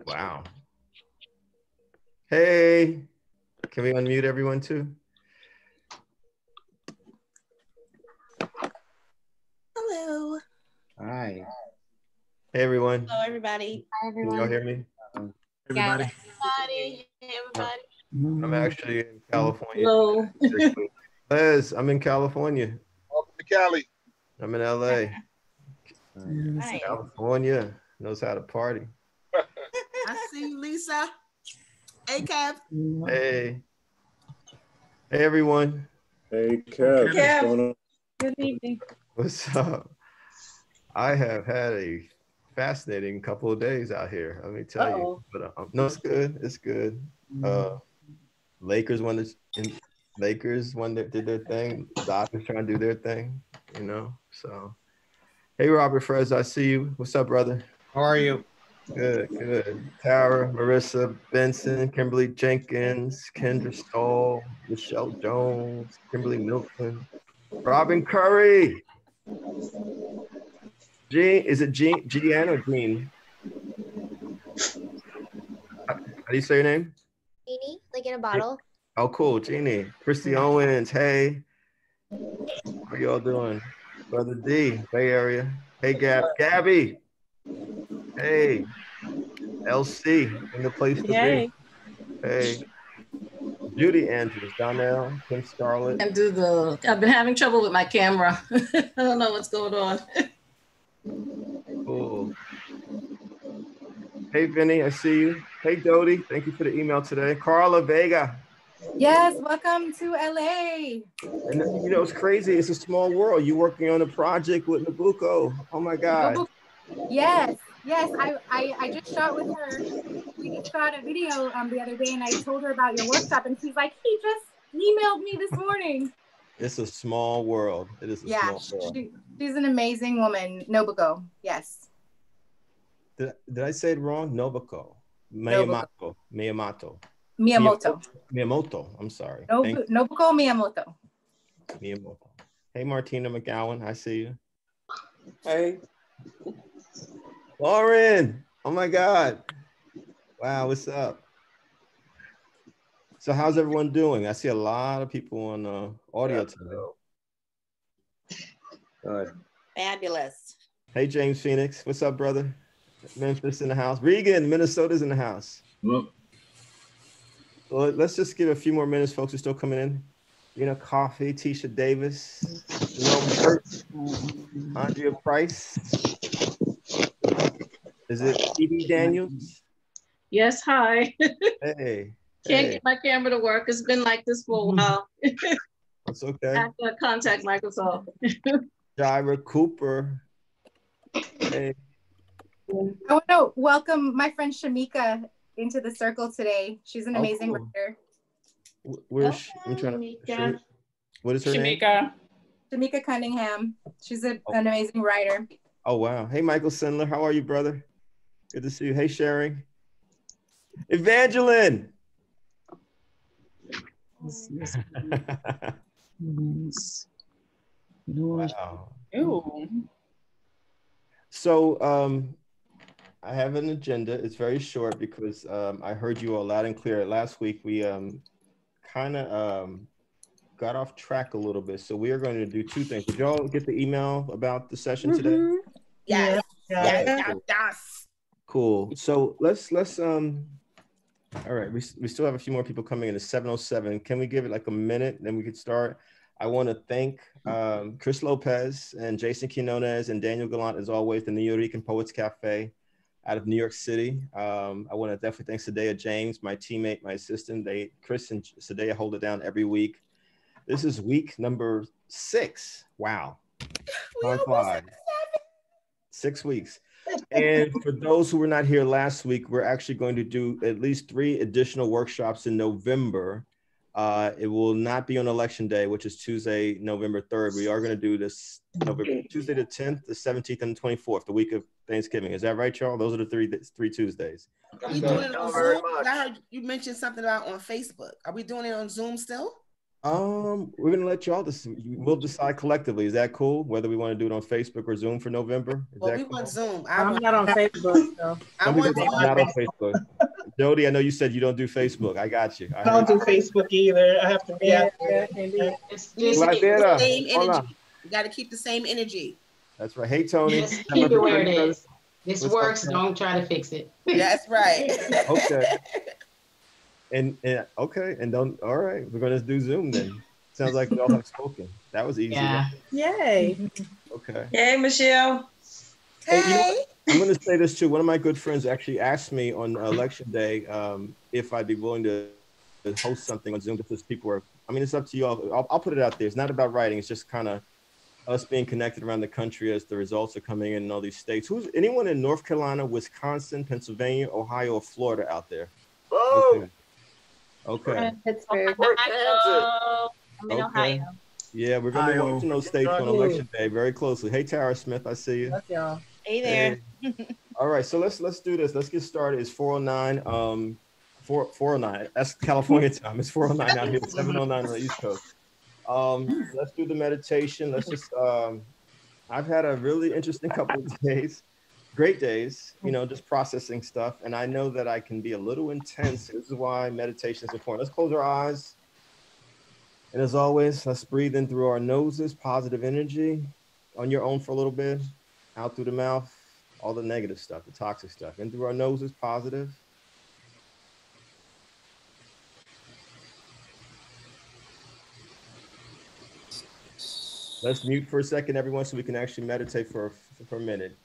Wow. Hey, can we unmute everyone too? Hello. Hi. Hey, everyone. Hello, everybody. Hi, everyone. Can y'all hear me? Everybody. Hey, everybody. I'm actually in California. Hello. Liz, I'm in California. Welcome to Cali. I'm in LA. Nice. California knows how to party. I see you, Lisa. Hey, Kev. Hey. Hey, everyone. Hey, Kev. What's going on? Good evening. What's up? I have had a fascinating couple of days out here, let me tell you. But no, it's good. It's good. Lakers won did their thing. Dodgers trying to do their thing, you know. So, hey, Robert Frez, I see you. What's up, brother? How are you? Good, good. Tara, Marissa, Benson, Kimberly Jenkins, Kendra Stahl, Michelle Jones, Kimberly Milton, Robin Curry. Jean, is it Jean or Jean? How do you say your name? Jeannie, like in a bottle. Oh, cool, Jeannie. Christy Owens, hey. How y'all doing? Brother D, Bay Area. Hey, Gabby. Hey. LC, in the place to be. Hey. Judy Andrews, Donnell, Kim Scarlett. I've been having trouble with my camera. I don't know what's going on. Cool. Hey, Vinny, I see you. Hey, Dodie, thank you for the email today. Carla Vega. Yes, welcome to LA. And you know, it's crazy. It's a small world. You're working on a project with Nabucco. Oh my God. Yes, I just shot with her. We shot a video the other day and I told her about your workshop and she's like, he just emailed me this morning. It's a small world. It is a small world. She's an amazing woman. Nobuko, yes. Did I say it wrong? Nobuko. Miyamoto. I'm sorry. Nobuko Miyamoto. Hey, Martina McGowan, I see you. Hey. Lauren, oh my God. Wow, what's up? So how's everyone doing? I see a lot of people on audio today. Good. Fabulous. Hey, James Phoenix, what's up, brother? Memphis in the house. Regan, Minnesota's in the house. Well, let's just give a few more minutes. Folks are still coming in. You know, Coffee, Tisha Davis, Andrea Price. Is it Phoebe Daniels? Yes, hi. Hey. Can't get my camera to work. It's been like this for a while. That's okay. I have to contact Microsoft. Jaira Cooper. Hey. I want to welcome my friend Shamika into the circle today. She's an amazing writer. Where's I'm trying to. What is her name? Shamika Cunningham. She's an amazing writer. Oh wow! Hey, Michael Sindler, how are you, brother? Good to see you. Hey, Sherry. Evangeline. Wow. Ooh. So I have an agenda. It's very short because I heard you all loud and clear. Last week we kind of got off track a little bit. So we are going to do two things. Did y'all get the email about the session today? Yes. Cool. So let's all right, we still have a few more people coming in. It's 7:07. Can we give it like a minute, then we could start? I want to thank Chris Lopez and Jason Quinones and Daniel Gallant, as always, the Nuyorican Poets Cafe out of New York City. I want to definitely thank Sadea James, my teammate, my assistant. Chris and Sadea hold it down every week. This is week number 6. Wow. Time flies. 6 weeks. And for those who were not here last week, we're actually going to do at least 3 additional workshops in November. It will not be on Election Day, which is Tuesday, November 3rd. We are going to do this Tuesday the 10th, the 17th, and the 24th, the week of Thanksgiving. Is that right, y'all? Those are the three Tuesdays. Are we doing it on Zoom? I heard you mentioned something about on Facebook. Are we doing it on Zoom still? We're gonna let y'all we'll decide collectively. Is that cool? Whether we want to do it on Facebook or Zoom for November? Is Well, that we cool? want Zoom. I'm not on Facebook, so. Some people are not on Facebook. Jody, I know you said you don't do Facebook. I got you. I don't do Facebook either. I have to be out there. It's just the same energy. You got to keep the same energy. That's right. Hey, Tony. Just keep it where it is. This works. Don't try to fix it. That's right. Okay. And okay, and don't. All right, we're gonna do Zoom then. Sounds like we all have spoken. That was easy. Yeah. Right? Yay. Okay. Hey, Michelle. Hey, you know, I'm going to say this too. One of my good friends actually asked me on election day if I'd be willing to host something on Zoom because people are. I mean, it's up to you all. I'll put it out there. It's not about writing. It's just kind of us being connected around the country as the results are coming in all these states. Who's anyone in North Carolina, Wisconsin, Pennsylvania, Ohio, or Florida out there? Oh. Okay. Pittsburgh. I'm in Ohio. Yeah, we're going to be watching those states on election day very closely. Hey, Tara Smith, I see you. That's y'all. Hey there. All right, so let's do this. Let's get started. It's 4:09. 4:09. That's California time. It's 4:09 out here. 7:09 on the East Coast. Let's do the meditation. Let's just. I've had a really interesting couple of days. Great days, you know, just processing stuff. And I know that I can be a little intense. This is why meditation is important. Let's close our eyes. And as always, let's breathe in through our noses, positive energy on your own for a little bit, out through the mouth, all the negative stuff, the toxic stuff. In through our noses, positive. Let's mute for a second, everyone, so we can actually meditate for a minute.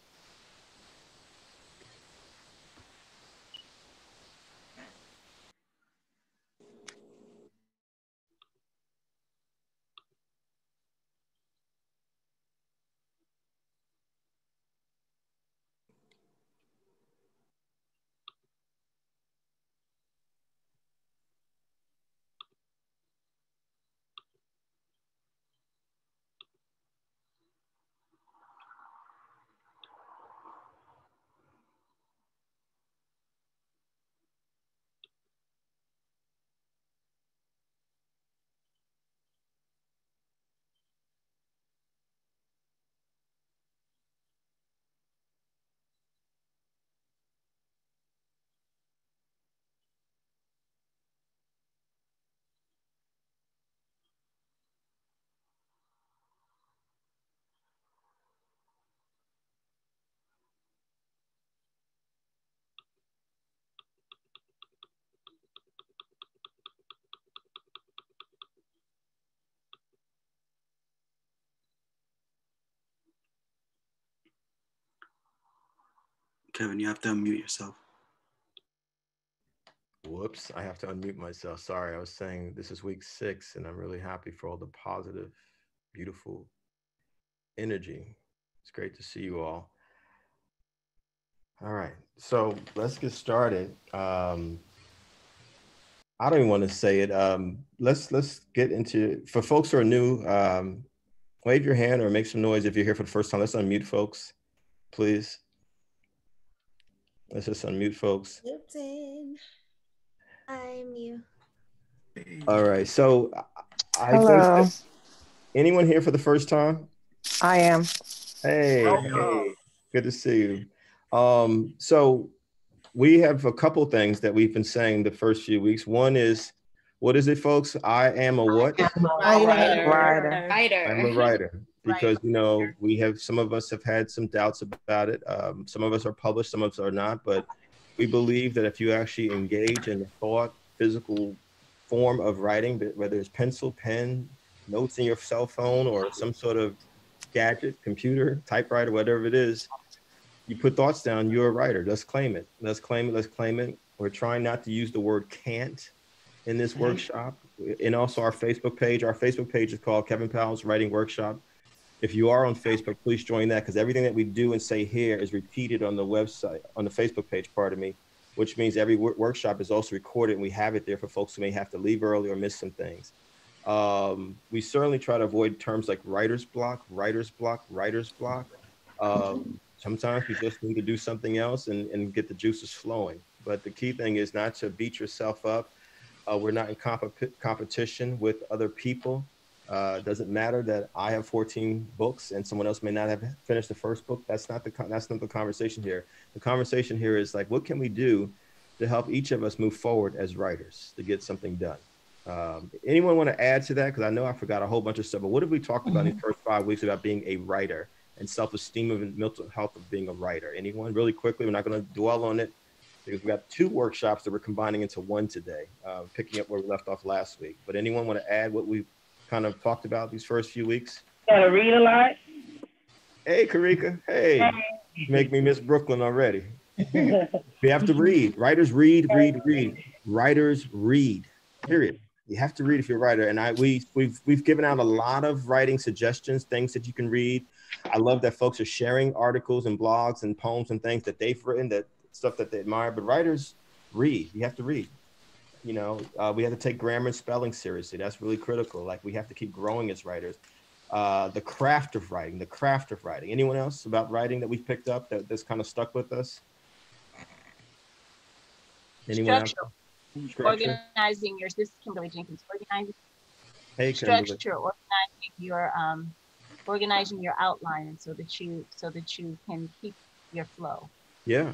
Kevin, you have to unmute yourself. Whoops, I have to unmute myself. Sorry, I was saying this is week 6 and I'm really happy for all the positive, beautiful energy. It's great to see you all. All right, so let's get started. I don't even want to say it. Let's get into, for folks who are new, wave your hand or make some noise if you're here for the first time. Let's unmute folks, please. Let's just unmute folks. I'm you. All right, so Hello. Anyone here for the first time? I am. Hey, good to see you. So we have a couple things that we've been saying the first few weeks. One is, what is it, folks? I am a what? Writer. I'm a writer. Because, you know, some of us have had some doubts about it. Some of us are published, some of us are not. But we believe that if you actually engage in the thought, physical form of writing, whether it's pencil, pen, notes in your cell phone, or some sort of gadget, computer, typewriter, whatever it is, you put thoughts down, you're a writer. Let's claim it. Let's claim it. Let's claim it. We're trying not to use the word can't in this workshop. And also our Facebook page. Our Facebook page is called Kevin Powell's Writing Workshop. If you are on Facebook, please join that, because everything that we do and say here is repeated on the website, on the Facebook page, pardon me, which means every workshop is also recorded and we have it there for folks who may have to leave early or miss some things. We certainly try to avoid terms like writer's block, writer's block, writer's block. Sometimes we just need to do something else and get the juices flowing. But the key thing is not to beat yourself up. We're not in competition with other people. Doesn't matter that I have 14 books and someone else may not have finished the first book. That's not the conversation here. The conversation here is like, what can we do to help each of us move forward as writers to get something done? Anyone want to add to that? Because I know I forgot a whole bunch of stuff, but what have we talked about in the first 5 weeks about being a writer and self-esteem and mental health of being a writer? Anyone? Really quickly, we're not going to dwell on it because we got 2 workshops that we're combining into one today, picking up where we left off last week. But anyone want to add what we kind of talked about these first few weeks? Gotta read a lot. Hey, Karika. Hey, make me miss Brooklyn already. We have to read. Writers read. Writers read. Period. You have to read if you're a writer. And we've given out a lot of writing suggestions, things that you can read. I love that folks are sharing articles and blogs and poems and things that they've written, that stuff that they admire. But writers read. You have to read. You know, we have to take grammar and spelling seriously. That's really critical. Like, we have to keep growing as writers. The craft of writing. Anyone else about writing that we've picked up that's kind of stuck with us? Anyone else? Organizing your, this is Kimberly Jenkins, organizing your outline so that you can keep your flow. Yeah.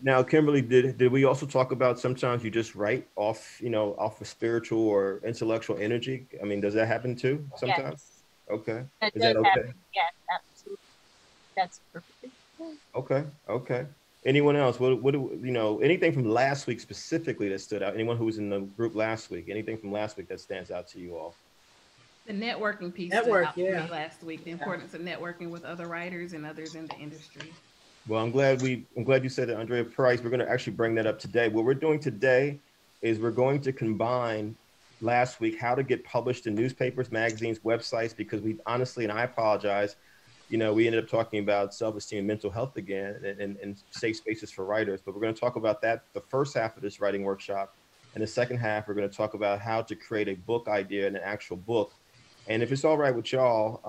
Now, Kimberly, did we also talk about sometimes you just write off, off of spiritual or intellectual energy? I mean, does that happen too sometimes? Yes. Okay. That is does that okay? happen. Yes, absolutely. That's perfect. Okay. Anyone else? What anything from last week specifically that stood out? Anyone who was in the group last week? Anything from last week that stands out to you all? The networking piece stood out for me last week. The importance of networking with other writers and others in the industry. Well, I'm glad you said that, Andrea Price. We're going to actually bring that up today. What we're doing today is we're going to combine last week how to get published in newspapers, magazines, websites, because we honestly, and I apologize, we ended up talking about self-esteem and mental health again and safe spaces for writers. But we're going to talk about that the first half of this writing workshop. And the second half, we're going to talk about how to create a book idea and an actual book. And if it's all right with y'all,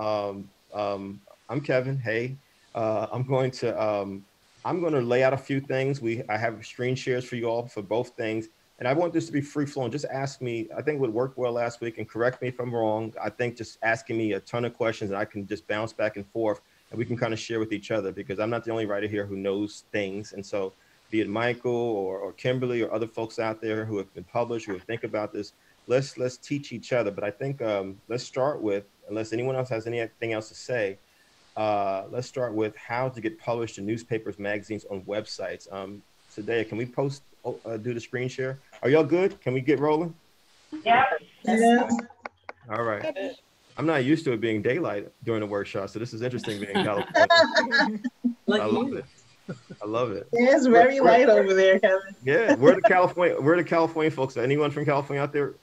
I'm Kevin. Hey, I'm going to lay out a few things. I have screen shares for you all for both things. And I want this to be free flowing. Just ask me, I think what worked well last week, and correct me if I'm wrong. I think just asking me a ton of questions and I can just bounce back and forth and we can kind of share with each other, because I'm not the only writer here who knows things. And so be it Michael or Kimberly or other folks out there who have been published, who think about this, let's teach each other. But I think let's start with, unless anyone else has anything else to say, let's start with how to get published in newspapers, magazines, on websites. Today, can we do the screen share? Are y'all good? Can we get rolling? Yeah. All right. I'm not used to it being daylight during the workshop, so this is interesting being in California. I love it. Yeah, it's very light over there, Kevin. Yeah, where the California folks? Anyone from California out there?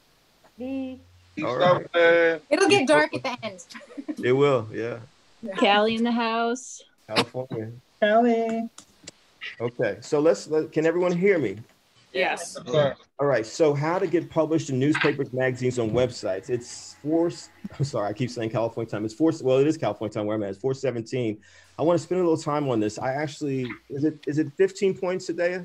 All right. It'll get dark at the end. It will, yeah. Callie in the house. California. Callie. Okay, so can everyone hear me? Yes. All right, so how to get published in newspapers, magazines, on websites. I'm sorry, I keep saying California time. It is California time where I'm at. It's 4:17. I want to spend a little time on this. Is it 15 points today?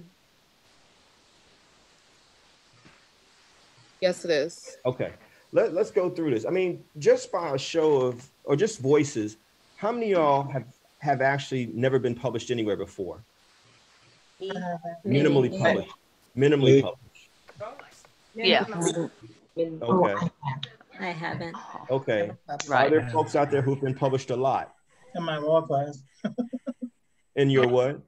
Yes, it is. Okay, let's go through this. I mean, just by a show of, or just voices, how many of y'all have actually never been published anywhere before? Minimally published. Minimally published. Yeah. Okay. I haven't. Okay. Right. Are there folks out there who've been published a lot? In my law class. In your what?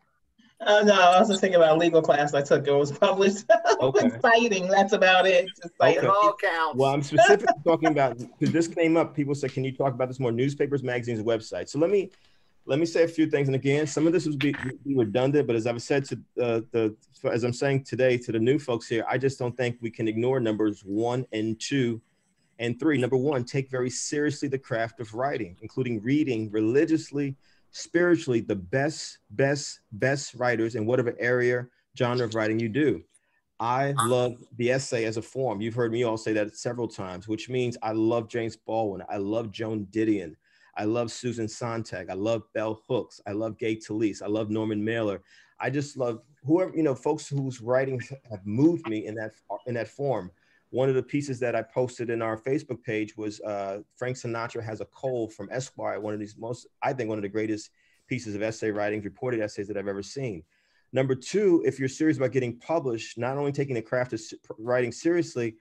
No, I was just thinking about a legal class I took. It was published. Okay. Citing. That's about it. Just citing. Okay. All counts. Well, I'm specifically talking about, because this came up, people said, can you talk about this more? Newspapers, magazines, and websites. So let me say a few things. And again, some of this would be redundant, but as I've said as I'm saying today to the new folks here, I just don't think we can ignore numbers 1 and 2 and 3. Number 1, take very seriously the craft of writing, including reading religiously, spiritually, the best writers in whatever area, genre of writing you do. I love the essay as a form. You've heard me all say that several times, which means I love James Baldwin. I love Joan Didion. I love Susan Sontag. I love Bell Hooks. I love Gay Talese. I love Norman Mailer. I just love whoever, you know, folks whose writings have moved me in that form. One of the pieces that I posted in our Facebook page was Frank Sinatra Has a Cold from Esquire, one of these I think one of the greatest pieces of essay writing, reported essays that I've ever seen. Number two, if you're serious about getting published, not only taking the craft of writing seriously,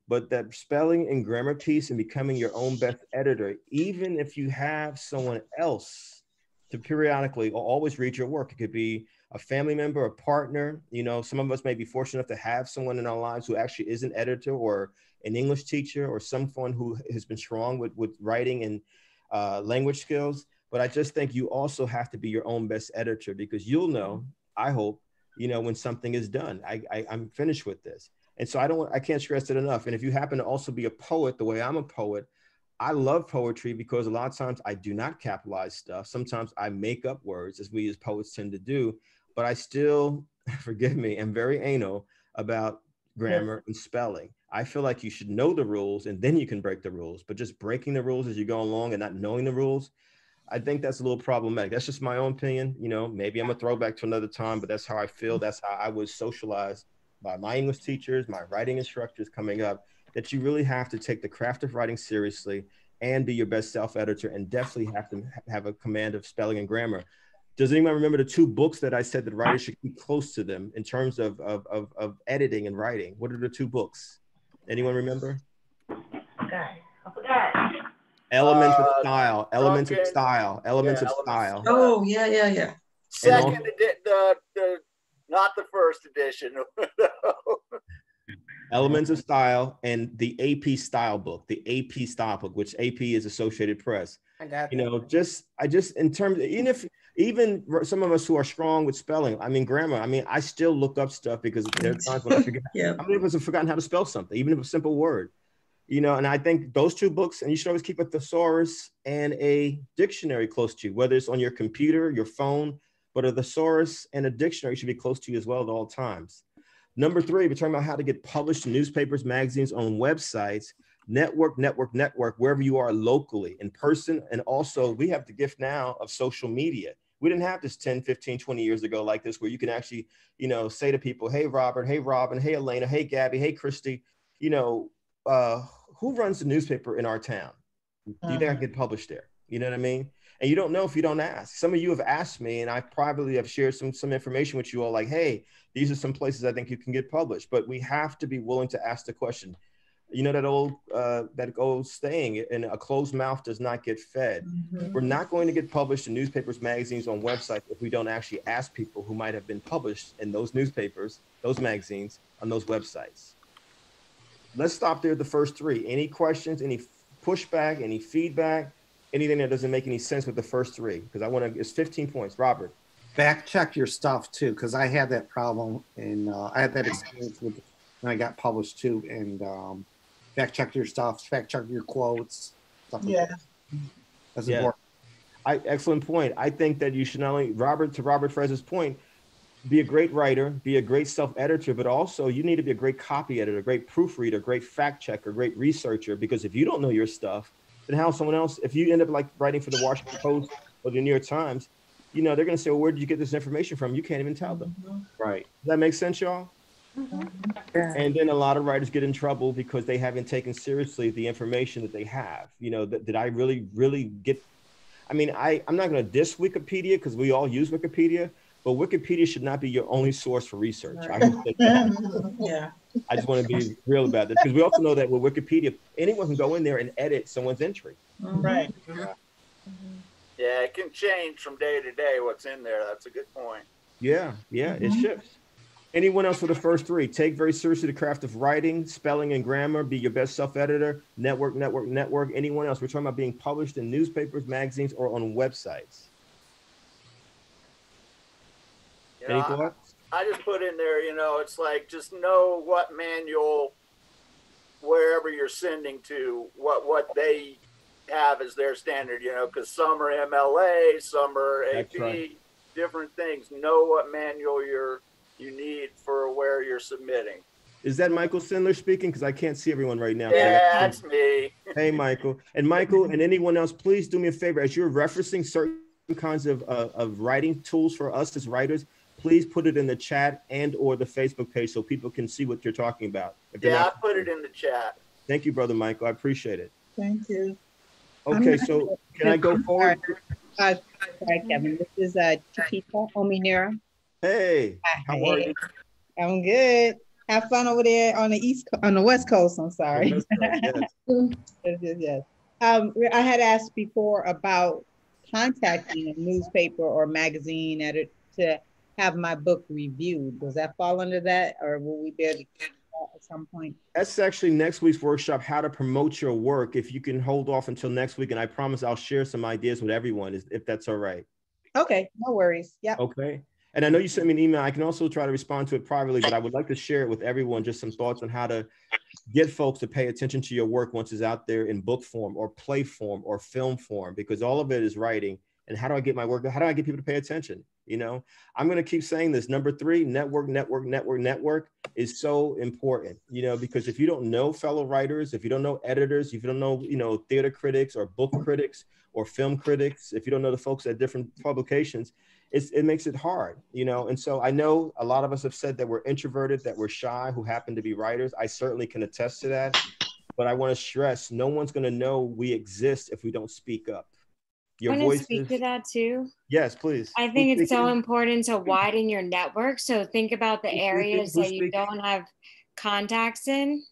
but that spelling and grammar piece and becoming your own best editor, even if you have someone else to periodically or always read your work. It could be a family member, a partner. You know, some of us may be fortunate enough to have someone in our lives who actually is an editor or an English teacher or someone who has been strong with writing and language skills. But I just think you also have to be your own best editor, because you'll know, I hope, you know, when something is done. I'm finished with this. And so I can't stress it enough. And if you happen to also be a poet the way I'm a poet, I love poetry because a lot of times I do not capitalize stuff. Sometimes I make up words, as we as poets tend to do, but I still, forgive me, am very anal about grammar and spelling. I feel like you should know the rules and then you can break the rules, but just breaking the rules as you go along and not knowing the rules, I think that's a little problematic. That's just my own opinion. You know, maybe I'm a throwback to another time, but that's how I feel. That's how I was socialized by my English teachers, my writing instructors coming up, that you really have to take the craft of writing seriously and be your best self-editor, and definitely have to have a command of spelling and grammar. Does anyone remember the two books that I said that writers should keep close to them in terms of editing and writing? What are the two books? Anyone remember? I forgot. Elements of Style. Elements of Style. Elements of Style. Oh, yeah. Second, not the first edition. Elements of Style and the AP Style book, which AP is Associated Press. I got that. You know, I just in terms of, even some of us who are strong with spelling, I mean, grammar, I mean, I still look up stuff because there are times when I forget. How many of us have forgotten how to spell something, even if a simple word? You know, and I think those two books, and you should always keep a thesaurus and a dictionary close to you, whether it's on your computer, your phone, but a thesaurus and a dictionary should be close to you as well at all times. Number three, we're talking about how to get published in newspapers, magazines, on websites, network, wherever you are locally, in person. And also we have the gift now of social media. We didn't have this 10, 15, 20 years ago like this, where you can actually, you know, say to people, hey, Robert, hey, Robin, hey, Elena, hey, Gabby, hey, Christy, you know, who runs the newspaper in our town? Do you think I get published there? You know what I mean? And you don't know if you don't ask. Some of you have asked me, and I privately have shared some information with you all, like, hey, these are some places I think you can get published. But we have to be willing to ask the question. You know, that old saying, and a closed mouth does not get fed. We're not going to get published in newspapers, magazines, on websites if we don't actually ask people who might have been published in those newspapers, those magazines, on those websites. Let's stop there at the first three. Any questions, any pushback, any feedback, anything that doesn't make any sense with the first three? Because it's 15 points. Robert. Fact check your stuff too, because I had that problem, and I had that experience when I got published too. And fact check your stuff, fact check your quotes, stuff like that. That's important. Excellent point. I think that you should not only, to Robert Frez's point, be a great writer, be a great self-editor, but also you need to be a great copy editor, great proofreader, great fact checker, great researcher, because if you don't know your stuff, then how someone else, if you end up like writing for the Washington Post or the New York Times, you know, they're going to say, well, where did you get this information from? You can't even tell them. Right. Does that make sense, y'all? And then a lot of writers get in trouble because they haven't taken seriously the information that they have. You know, did I really get, I mean, I'm not going to diss Wikipedia because we all use Wikipedia, but Wikipedia should not be your only source for research. I just want to be real about that, because we also know that with Wikipedia, anyone can go in there and edit someone's entry. Right. Yeah, it can change from day to day what's in there. That's a good point. Yeah, it shifts. Anyone else for the first three? Take very seriously the craft of writing, spelling, and grammar. Be your best self-editor. Network. Anyone else? We're talking about being published in newspapers, magazines, or on websites. Any thoughts? I just put in there, you know, it's like, just know what manual, wherever you're sending to, what they have as their standard, you know, because some are MLA, some are AP, different things. Know what manual you need for where you're submitting. Is that Michael Sindler speaking? Because I can't see everyone right now. Yeah, that's me. Hey, Michael. And Michael and anyone else, please do me a favor. As you're referencing certain kinds of writing tools for us as writers, please put it in the chat and or the Facebook page so people can see what you're talking about. Yeah, I put it in the chat. Thank you, Brother Michael. I appreciate it. Thank you. Okay, so can I go forward? Sorry, Kevin. This is Chiquita Ominera. Hey, how are you? I'm good. Have fun over there on the West Coast. I'm sorry. Yes. I had asked before about contacting a newspaper or magazine editor to have my book reviewed. Does that fall under that, or will we be able to get that at some point? That's actually next week's workshop, how to promote your work. If you can hold off until next week, and I promise I'll share some ideas with everyone, if that's all right. Okay, no worries. Yeah. Okay. And I know you sent me an email. I can also try to respond to it privately, but I would like to share it with everyone, just some thoughts on how to get folks to pay attention to your work once it's out there in book form or play form or film form, because all of it is writing. And how do I get my work? How do I get people to pay attention? You know, I'm going to keep saying this. Number 3, network is so important, you know, because if you don't know fellow writers, if you don't know editors, if you don't know, you know, theater critics or book critics or film critics, if you don't know the folks at different publications, it makes it hard, you know. And so I know a lot of us have said that we're introverted, that we're shy, who happen to be writers. I certainly can attest to that. But I want to stress, no one's going to know we exist if we don't speak up. Your I want voice to speak to that too. Yes, please. I think it's so important to widen your network. So think about the areas that you don't have contacts in.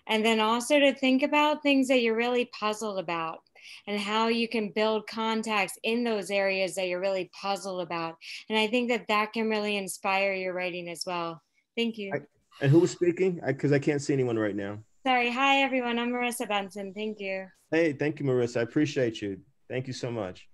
And then also to think about things that you're really puzzled about and how you can build contacts in those areas that you're really puzzled about. And I think that that can really inspire your writing as well. Thank you. And who was speaking? Because I can't see anyone right now. Sorry. Hi, everyone. I'm Marissa Benson. Thank you. Hey, thank you, Marissa. I appreciate you. Thank you so much.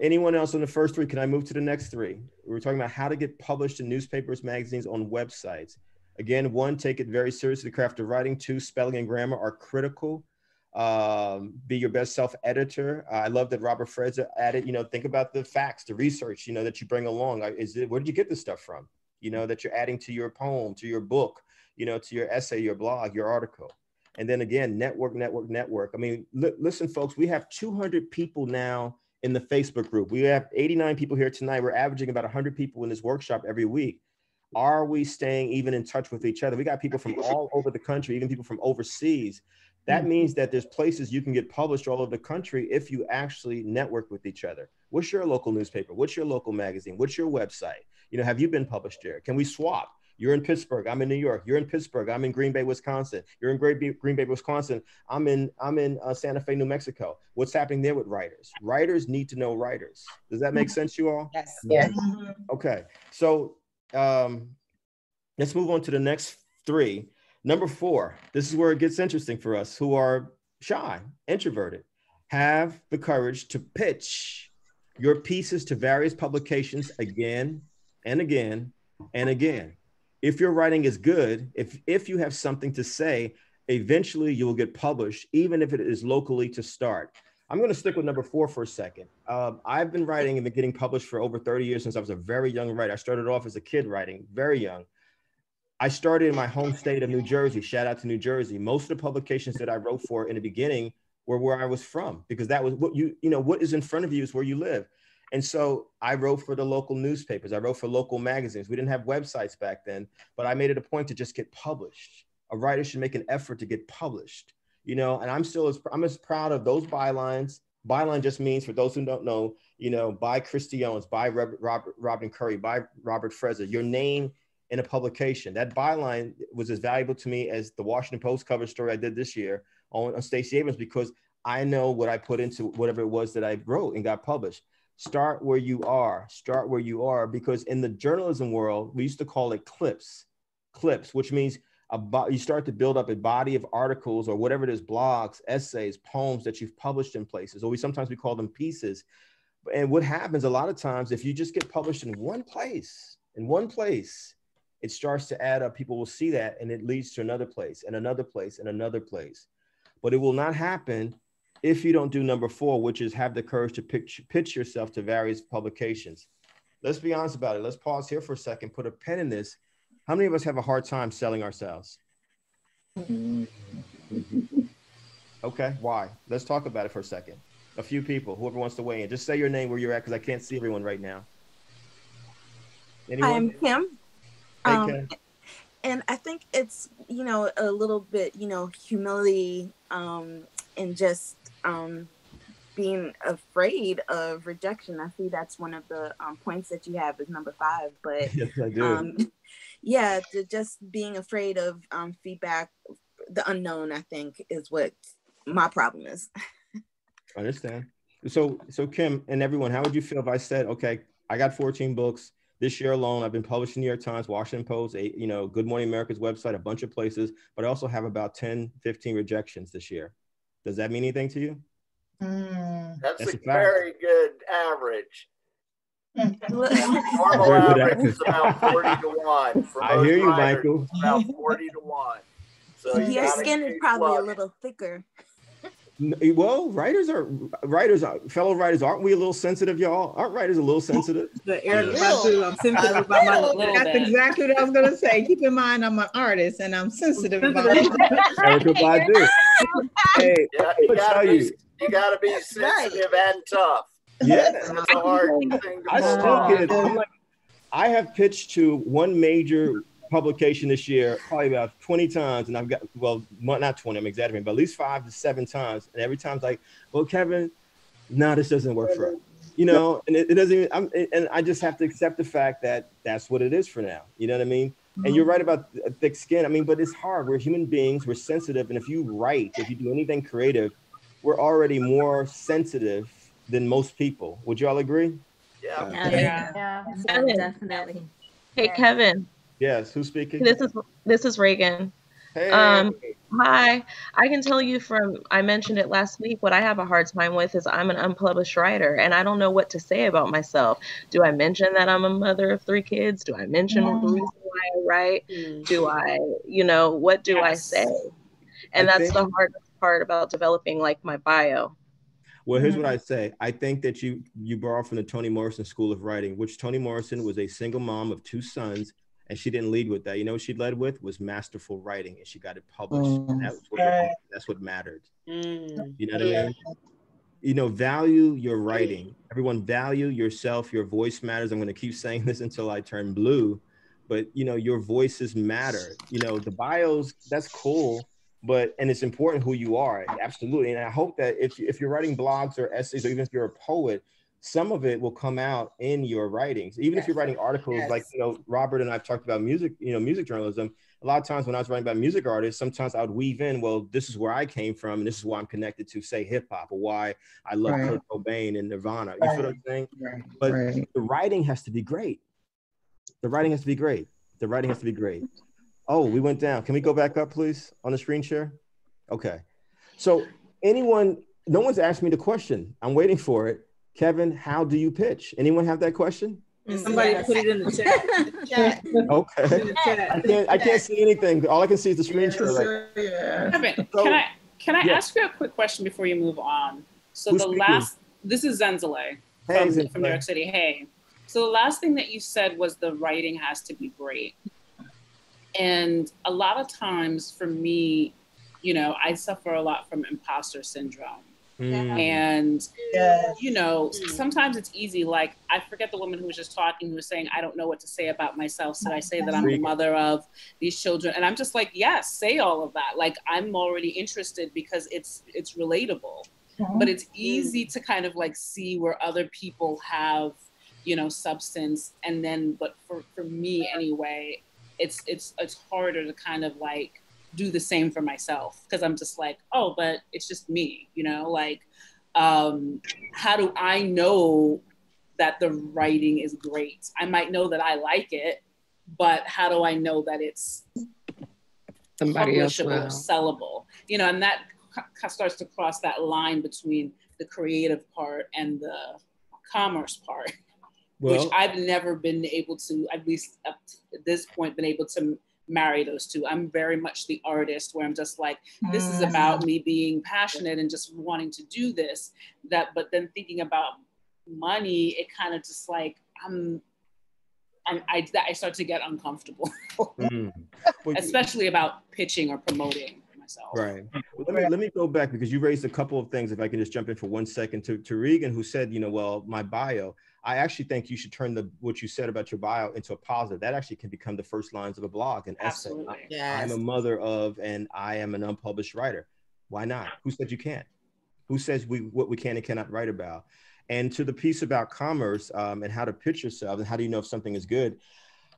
Anyone else on the first 3? Can I move to the next 3? We're talking about how to get published in newspapers, magazines, on websites. Again, 1, take it very seriously, the craft of writing. 2, spelling and grammar are critical. Be your best self-editor. I love that Robert Freza added, you know, think about the facts, the research, you know, that you bring along. Where did you get this stuff from? You know, that you're adding to your poem, to your book, you know, to your essay, your blog, your article. And then again, network. I mean, listen, folks, we have 200 people now in the Facebook group. We have 89 people here tonight. We're averaging about 100 people in this workshop every week. Are we staying even in touch with each other? We got people from all over the country, even people from overseas. That means that there's places you can get published all over the country if you actually network with each other. What's your local newspaper? What's your local magazine? What's your website? You know, have you been published there? Can we swap? You're in Pittsburgh, I'm in New York. You're in Pittsburgh, I'm in Green Bay, Wisconsin. You're in Green Bay, Wisconsin. I'm in Santa Fe, New Mexico. What's happening there with writers? Writers need to know writers. Does that make sense, you all? Yes. Yes. Okay, so let's move on to the next 3. Number 4, this is where it gets interesting for us who are shy, introverted. Have the courage to pitch your pieces to various publications again and again and again. If your writing is good, if you have something to say, eventually you will get published, even if it is locally to start. I'm going to stick with number 4 for a second. I've been writing and been getting published for over 30 years since I was a very young writer. I started off as a kid writing, very young. I started in my home state of New Jersey. Shout out to New Jersey. Most of the publications that I wrote for in the beginning were where I was from, because that was what you know, what is in front of you is where you live. And so I wrote for the local newspapers. I wrote for local magazines. We didn't have websites back then, but I made it a point to just get published. A writer should make an effort to get published, you know, and I'm as proud of those bylines. Byline just means, for those who don't know, you know, by Christy Owens, by Robin Curry, by Robert Freza, your name in a publication. That byline was as valuable to me as the Washington Post cover story I did this year on Stacey Abrams, because I know what I put into whatever it was that I wrote and got published. Start where you are. Start where you are, because in the journalism world, we used to call it clips, which means you start to build up a body of articles or whatever it is, blogs, essays, poems that you've published in places, or sometimes we call them pieces. And what happens a lot of times, if you just get published in one place, it starts to add up. People will see that, and it leads to another place and another place and another place. But it will not happen if you don't do number 4, which is have the courage to pitch yourself to various publications. Let's be honest about it. Let's pause here for a second, put a pen in this. How many of us have a hard time selling ourselves? Okay, why? Let's talk about it for a second. A few people, whoever wants to weigh in. Just say your name, where you're at, because I can't see everyone right now. Anyone? Hi, I'm Kim. Hey, Kim. And I think it's, you know, a little bit, you know, humility and just being afraid of rejection. I see that's one of the points that you have is number 5. But yes, I do. Yeah, just being afraid of feedback, the unknown, I think, is what my problem is. I understand. So Kim and everyone, how would you feel if I said, okay, I got 14 books this year alone. I've been published in New York Times, Washington Post, Good Morning America's website, a bunch of places, but I also have about 10, 15 rejections this year. Does that mean anything to you? That's a very good average. Normal Very average is about 40 to 1. For I hear you, writers, Michael. it's about 40 to 1. So your skin is probably a little thicker. Well, fellow writers, aren't we a little sensitive, y'all? Aren't writers a little sensitive? The Eric Badu, I'm sensitive about my little. That's exactly what I was gonna say. Keep in mind, I'm an artist and I'm sensitive about it. Erica Badu. Hey, you gotta be sensitive and tough. Yeah, that's a hard thing to I still get. I'm like, I have pitched to one major publication this year probably about 20 times, and I've got, well, not 20, I'm exaggerating, but at least 5 to 7 times, and every time it's like, well, Kevin, no, this doesn't work for us, you know, and it doesn't even, and I just have to accept the fact that that's what it is for now, you know what I mean? And you're right about thick skin, I mean, but it's hard, we're human beings, we're sensitive, and if you do anything creative, we're already more sensitive than most people. Would you all agree? Yeah, definitely. Hey, Kevin. Yes, who's speaking? This is Reagan. Hey. Hi. I can tell you I mentioned it last week, what I have a hard time with is I'm an unpublished writer and I don't know what to say about myself. Do I mention that I'm a mother of 3 kids? Do I mention the reason why I write? Do I, what do I say? And that's the hardest part about developing like my bio. Well, here's what I say. I think that you borrow from the Toni Morrison School of Writing, which Toni Morrison was a single mom of 2 sons. And she didn't lead with that. You know what she led with was masterful writing, and she got it published. And that's what mattered. You know what I mean? Value your writing. Everyone value yourself. Your voice matters. I'm going to keep saying this until I turn blue. But, your voices matter. The bios, that's cool. And it's important who you are. Absolutely. And I hope that if you're writing blogs or essays, or even if you're a poet, some of it will come out in your writings. Even if you're writing articles like, Robert and I've talked about music, music journalism. A lot of times when I was writing about music artists, sometimes I would weave in, well, this is where I came from, and this is why I'm connected to, say, hip hop, or why I love Kurt Cobain and Nirvana. You feel what I'm saying? But the writing has to be great. The writing has to be great. The writing has to be great. Oh, we went down. Can we go back up, please, on the screen share? Okay. So no one's asked me the question. I'm waiting for it. Kevin, how do you pitch? Anyone have that question? Somebody put it in the chat. Okay. I can't see anything. All I can see is the screen share. Kevin, can I ask you a quick question before you move on? So this is Zenzele from New York City. Hey. So the last thing that you said was the writing has to be great. And a lot of times for me, I suffer a lot from imposter syndrome. And, sometimes it's easy. Like, I forget the woman who was just talking, who was saying, I don't know what to say about myself. So I say that I'm the mother of these children. And I'm just like, yes, say all of that. Like, I'm already interested because it's relatable. But it's easy to kind of like see where other people have, substance. And then, but for me anyway, it's harder to kind of like do the same for myself, because I'm just like, oh, but it's just me, how do I know that the writing is great? I might know that I like it, but how do I know that it's publishable, sellable? And that starts to cross that line between the creative part and the commerce part, which I've never been able to, at least up to this point, been able to marry those two. I'm very much the artist, where I'm just like, this is about me being passionate and just wanting to do this. But then thinking about money, it kind of just like I start to get uncomfortable, especially about pitching or promoting myself. Right. Well, let me go back, because you raised a couple of things. If I can just jump in for 1 second to Regan, who said, well, my bio. I actually think you should turn what you said about your bio into a positive. That actually can become the first lines of a blog, an essay. I'm a mother of, and I am an unpublished writer. Why not? Who said you can't? Who says what we can and cannot write about? And to the piece about commerce and how to pitch yourself and how do you know if something is good?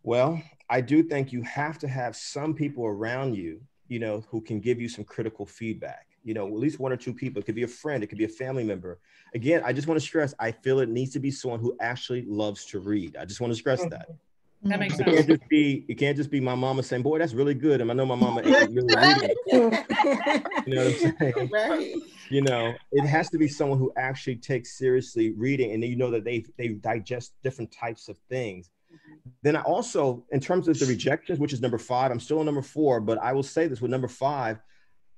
Well, I do think you have to have some people around you, who can give you some critical feedback. At least one or two people. It could be a friend. It could be a family member. Again, I just want to stress, I feel it needs to be someone who actually loves to read. I just want to stress that. That makes sense. It can't just be my mama saying, boy, that's really good. And I know my mama ain't really reading. You know what I'm saying? Right. It has to be someone who actually takes seriously reading, and that they digest different types of things. Then I also, in terms of the rejections, which is number 5, I'm still on number 4, but I will say this with number 5,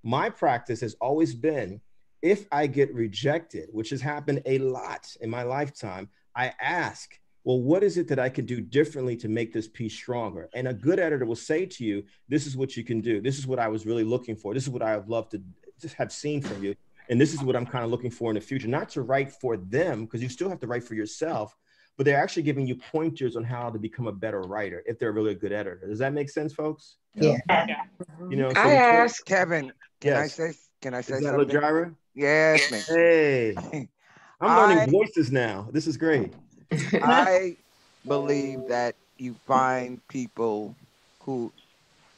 my practice has always been, if I get rejected, which has happened a lot in my lifetime, I ask, well, what is it that I can do differently to make this piece stronger? And a good editor will say to you, this is what you can do. This is what I was really looking for. This is what I have loved to just have seen from you. And this is what I'm kind of looking for in the future. Not to write for them, because you still have to write for yourself, but they're actually giving you pointers on how to become a better writer if they're a really good editor. Does that make sense, folks? Yeah. So I asked Kevin, can I yes. say Is that something? Lajira? Yes, man. Hey, I'm learning voices now. This is great. I believe that you find people who,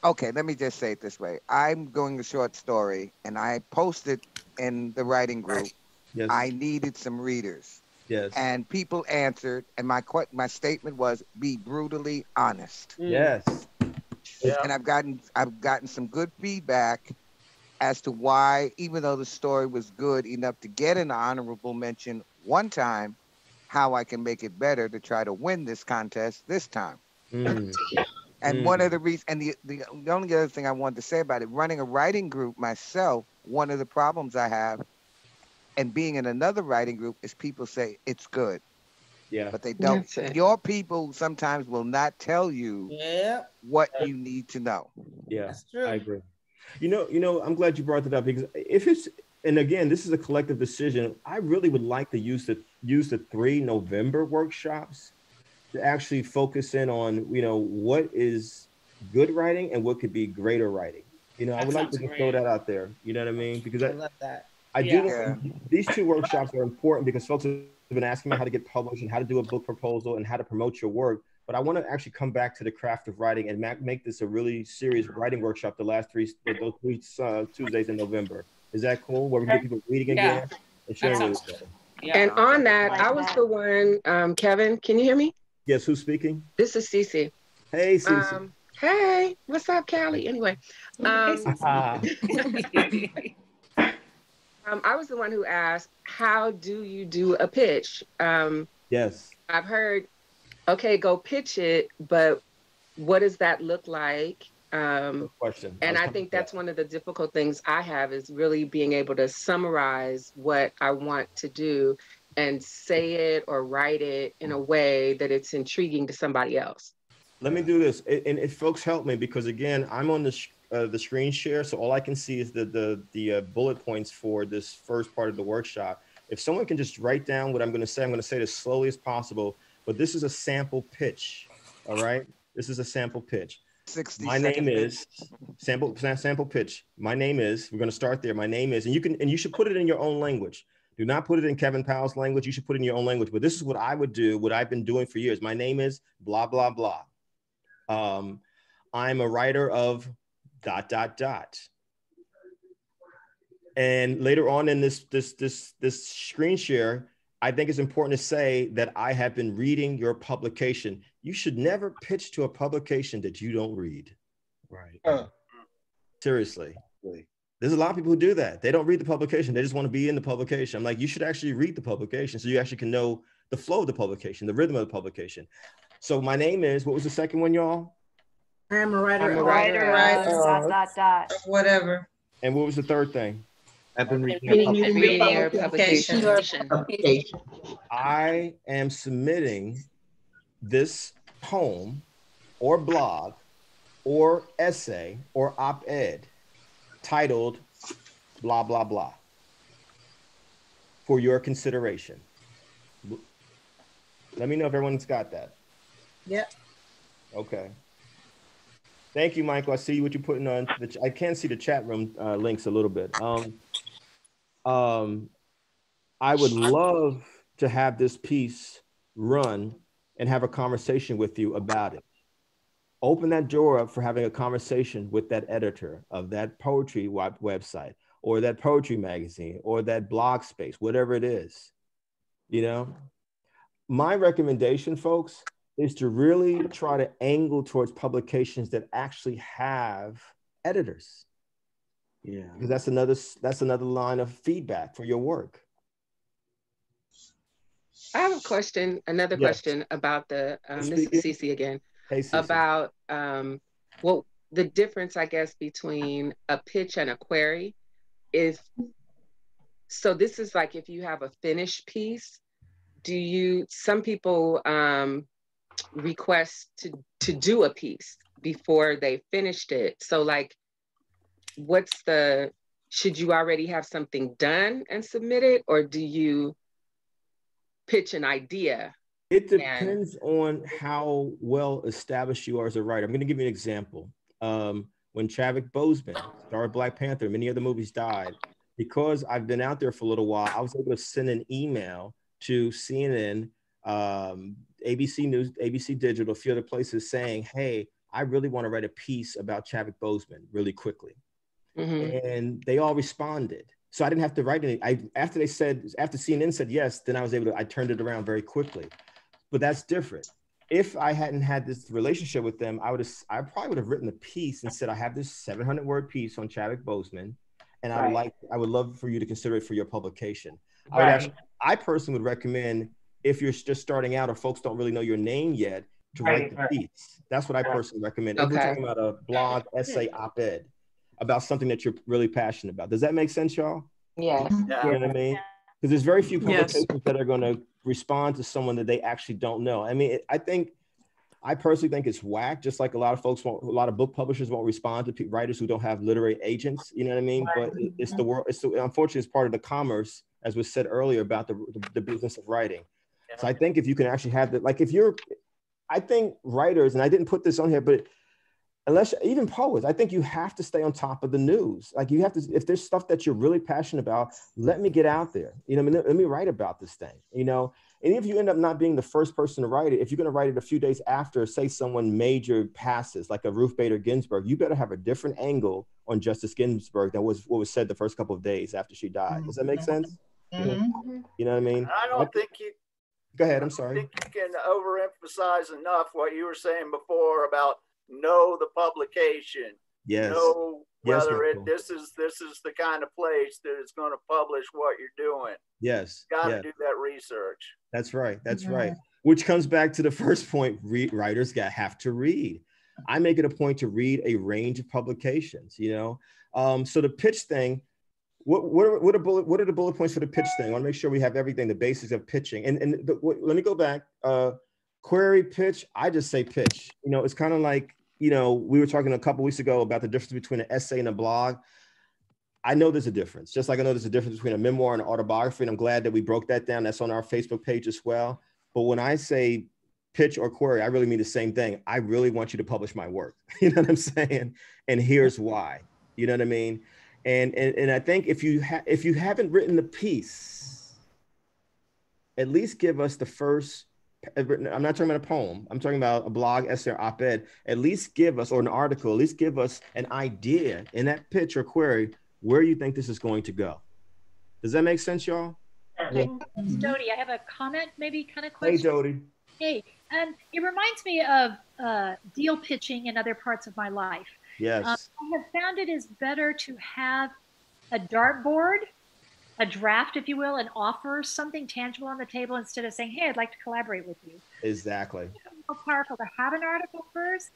okay, let me just say it this way. I'm doing a short story and I posted in the writing group. Yes. I needed some readers. Yes. And people answered, and my statement was, be brutally honest. Yes. And I've gotten some good feedback as to why, even though the story was good enough to get an honorable mention one time, how I can make it better to try to win this contest this time. And one of the reasons, and the only other thing I wanted to say about it, running a writing group myself, one of the problems I have, and being in another writing group, is people say it's good. Yeah. But they don't. Your people sometimes will not tell you what you need to know. Yeah, that's true. I agree. I'm glad you brought that up, because if it's, and again, this is a collective decision. I really would like to use the 3 November workshops to actually focus in on, what is good writing and what could be greater writing. I would like to throw that out there. You know what I mean? Because I love that. These 2 workshops are important because folks have been asking me how to get published and how to do a book proposal and how to promote your work. But I want to actually come back to the craft of writing and make this a really serious writing workshop those 3 Tuesdays in November. Is that cool? Where we get people reading again and sharing with each other. And on that, I was the one, Kevin, can you hear me? Yes, who's speaking? This is Cece. Hey, Cece. Hey, what's up, Callie? Anyway, I was the one who asked, how do you do a pitch? Yes. I've heard, okay, go pitch it, but what does that look like? Good question. And I think that's one of the difficult things I have, is really being able to summarize what I want to do and say it or write it in a way that it's intriguing to somebody else. Let me do this, and if folks help me, because again, I'm on the screen share, so all I can see is the bullet points for this first part of the workshop. If someone can just write down what I'm going to say it as slowly as possible, but this is a sample pitch, all right? This is a sample pitch. My name is sample pitch. My name is, we're going to start there. My name is, and you should put it in your own language. Do not put it in Kevin Powell's language. You should put it in your own language. But this is what I would do, what I've been doing for years. My name is blah, blah, blah. I'm a writer of ... And later on in this screen share, I think it's important to say that I have been reading your publication. You should never pitch to a publication that you don't read. Right. Seriously. There's a lot of people who do that. They don't read the publication. They just want to be in the publication. I'm like, you should actually read the publication so you actually can know the flow of the publication, the rhythm of the publication. So my name is, what was the second one, y'all? I am a writer. I'm a writer of ... whatever. And what was the third thing? I've been reading your publication. I am submitting this poem or blog or essay or op-ed titled blah, blah, blah for your consideration. Let me know if everyone's got that. Yep. Okay. Thank you, Michael. I see what you're putting on. I can see the chat room links a little bit. I would love to have this piece run and have a conversation with you about it. Open that door up for having a conversation with that editor of that poetry website or that poetry magazine or that blog space, whatever it is. You know, my recommendation, folks, is to really try to angle towards publications that actually have editors. Yeah, because that's another line of feedback for your work. I have a question, another question about the, this is Cece again, hey, Cece. about well, the difference, I guess, between a pitch and a query is, so this is like if you have a finished piece, some people request to do a piece before they finished it. So like, should you already have something done and submitted, or do you pitch an idea? It depends on how well established you are as a writer. I'm going to give you an example. When Chadwick Boseman, star of Black Panther, many other movies, died, because I've been out there for a little while, I was able to send an email to CNN, ABC News, ABC Digital, a few other places saying, hey, I really want to write a piece about Chadwick Boseman really quickly. Mm-hmm. And they all responded. So I didn't have to write any. After CNN said yes, then I turned it around very quickly. But that's different. If I hadn't had this relationship with them, I probably would have written a piece and said, I have this 700-word piece on Chadwick Boseman, and I would love for you to consider it for your publication. I personally would recommend, if you're just starting out or folks don't really know your name yet, to write the piece. That's what I personally recommend. If we're talking about a blog, essay, op-ed about something that you're really passionate about. Does that make sense, y'all? Yeah. You know what I mean? Because there's very few publications that are going to respond to someone that they actually don't know. I mean, I personally think it's whack, just like a lot of book publishers won't respond to writers who don't have literary agents, you know what I mean? But unfortunately, it's part of the commerce, as was said earlier, about the business of writing. Yeah. So I think if you can actually have I think writers, and I didn't put this on here, but even poets, I think you have to stay on top of the news. Like you have to, if there's stuff that you're really passionate about, let me get out there. You know, let me write about this thing, you know? And if you end up not being the first person to write it, if you're going to write it a few days after, say someone major passes, like a Ruth Bader Ginsburg, you better have a different angle on Justice Ginsburg than what was said the first couple of days after she died. Does that make sense? Mm-hmm. You know what I mean? I don't think you... Go ahead, I'm sorry. I think you can overemphasize enough what you were saying before about know the publication. Yes. Know whether this is the kind of place that is going to publish what you're doing. Yes. Got to do that research. That's right. That's right. Which comes back to the first point. Writers have to read. I make it a point to read a range of publications. You know, so the pitch thing. What are the bullet points for the pitch thing? I want to make sure we have everything, the basics of pitching. Let me go back. Query, pitch. I just say pitch. You know, it's kind of like, you know, we were talking a couple weeks ago about the difference between an essay and a blog. I know there's a difference, just like I know there's a difference between a memoir and an autobiography. And I'm glad that we broke that down. That's on our Facebook page as well. But when I say pitch or query, I really mean the same thing. I really want you to publish my work. You know what I'm saying? And here's why. You know what I mean? And I think if you haven't written the piece, at least give us the first. I'm not talking about a poem. I'm talking about a blog, essay, or op-ed. At least give us, or an article, at least give us an idea in that pitch or query where you think this is going to go. Does that make sense, y'all? Okay. Jody, I have a comment, maybe kind of question. Hey, Jody. Hey, it reminds me of deal pitching in other parts of my life. Yes. I have found it is better to have a dartboard, a draft, if you will, and offer something tangible on the table instead of saying, hey, I'd like to collaborate with you. Exactly. It's so powerful to have an article first,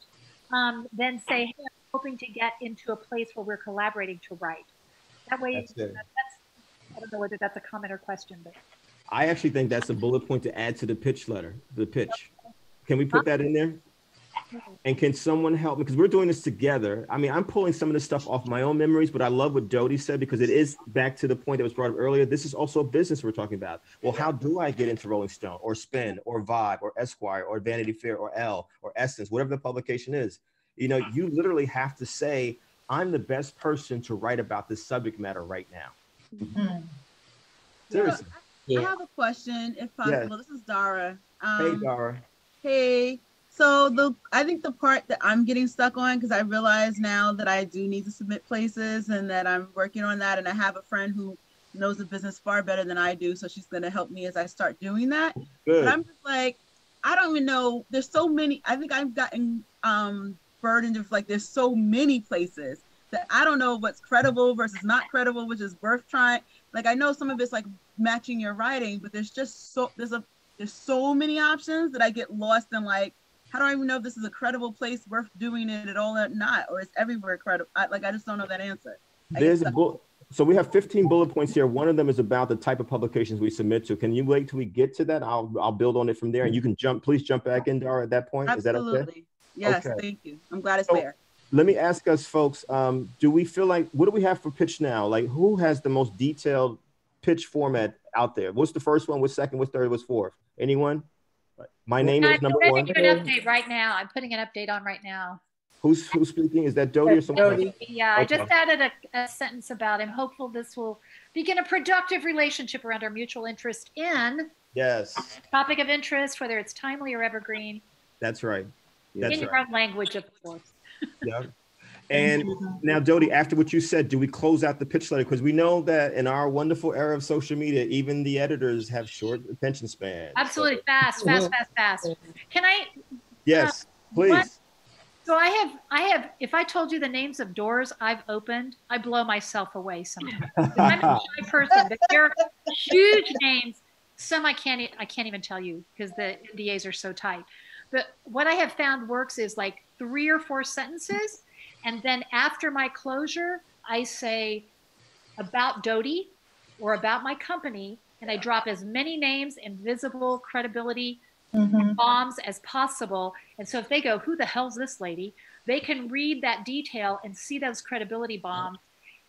then say, hey, I'm hoping to get into a place where we're collaborating to write. That way, I don't know whether that's a comment or question, but. I actually think that's a bullet point to add to the pitch letter, the pitch. Can we put that in there? And can someone help me? Because we're doing this together. I mean, I'm pulling some of this stuff off my own memories, but I love what Dodie said, because it is back to the point that was brought up earlier. This is also a business we're talking about. Well, how do I get into Rolling Stone or Spin or Vibe or Esquire or Vanity Fair or Elle or Essence, whatever the publication is? You know, you literally have to say, I'm the best person to write about this subject matter right now. Mm-hmm. Seriously. I have a question, if possible. This is Dara. Hey, Dara. Hey. So I think the part that I'm getting stuck on, because I realize now that I do need to submit places and that I'm working on that, and I have a friend who knows the business far better than I do, so she's going to help me as I start doing that. Good. But I'm just like, I don't even know. There's so many. I think I've gotten burdened of like, there's so many places that I don't know what's credible versus not credible, which is worth trying. Like, I know some of it's like matching your writing, but there's just there's so many options that I get lost in, like, how do I even know if this is a credible place worth doing it at all or not, or is everywhere credible? I just don't know that answer. So we have 15 bullet points here. One of them is about the type of publications we submit to. Can you wait till we get to that? I'll build on it from there, and you can please jump back in, Dara, at that point. Absolutely. Is that okay? Yes, okay. Thank you. I'm glad it's there. Let me ask us, folks, do we feel like, what do we have for pitch now? Like, who has the most detailed pitch format out there? What's the first one? What's second? What's third? What's fourth? Anyone? My name is number one. I'm putting an update right now. I'm putting an update on right now. Who's speaking? Is that Dodie or someone else? Yeah, okay. I just added a sentence about him. Hopeful this will begin a productive relationship around our mutual interest in topic of interest, whether it's timely or evergreen. That's right. That's in your own language, of course. Yeah. And now, Dodie, after what you said, do we close out the pitch letter? Because we know that in our wonderful era of social media, even the editors have short attention spans. Absolutely. So. Fast. Can I? Yes, please. So I have, if I told you the names of doors I've opened, I blow myself away sometimes. I'm a shy person, but they're huge names. Some I can't even tell you because the NDAs are so tight. But what I have found works is like 3 or 4 sentences. And then after my closure, I say about Dodie or about my company, and I drop as many names and visible credibility bombs as possible. And so if they go, who the hell's this lady? They can read that detail and see those credibility bombs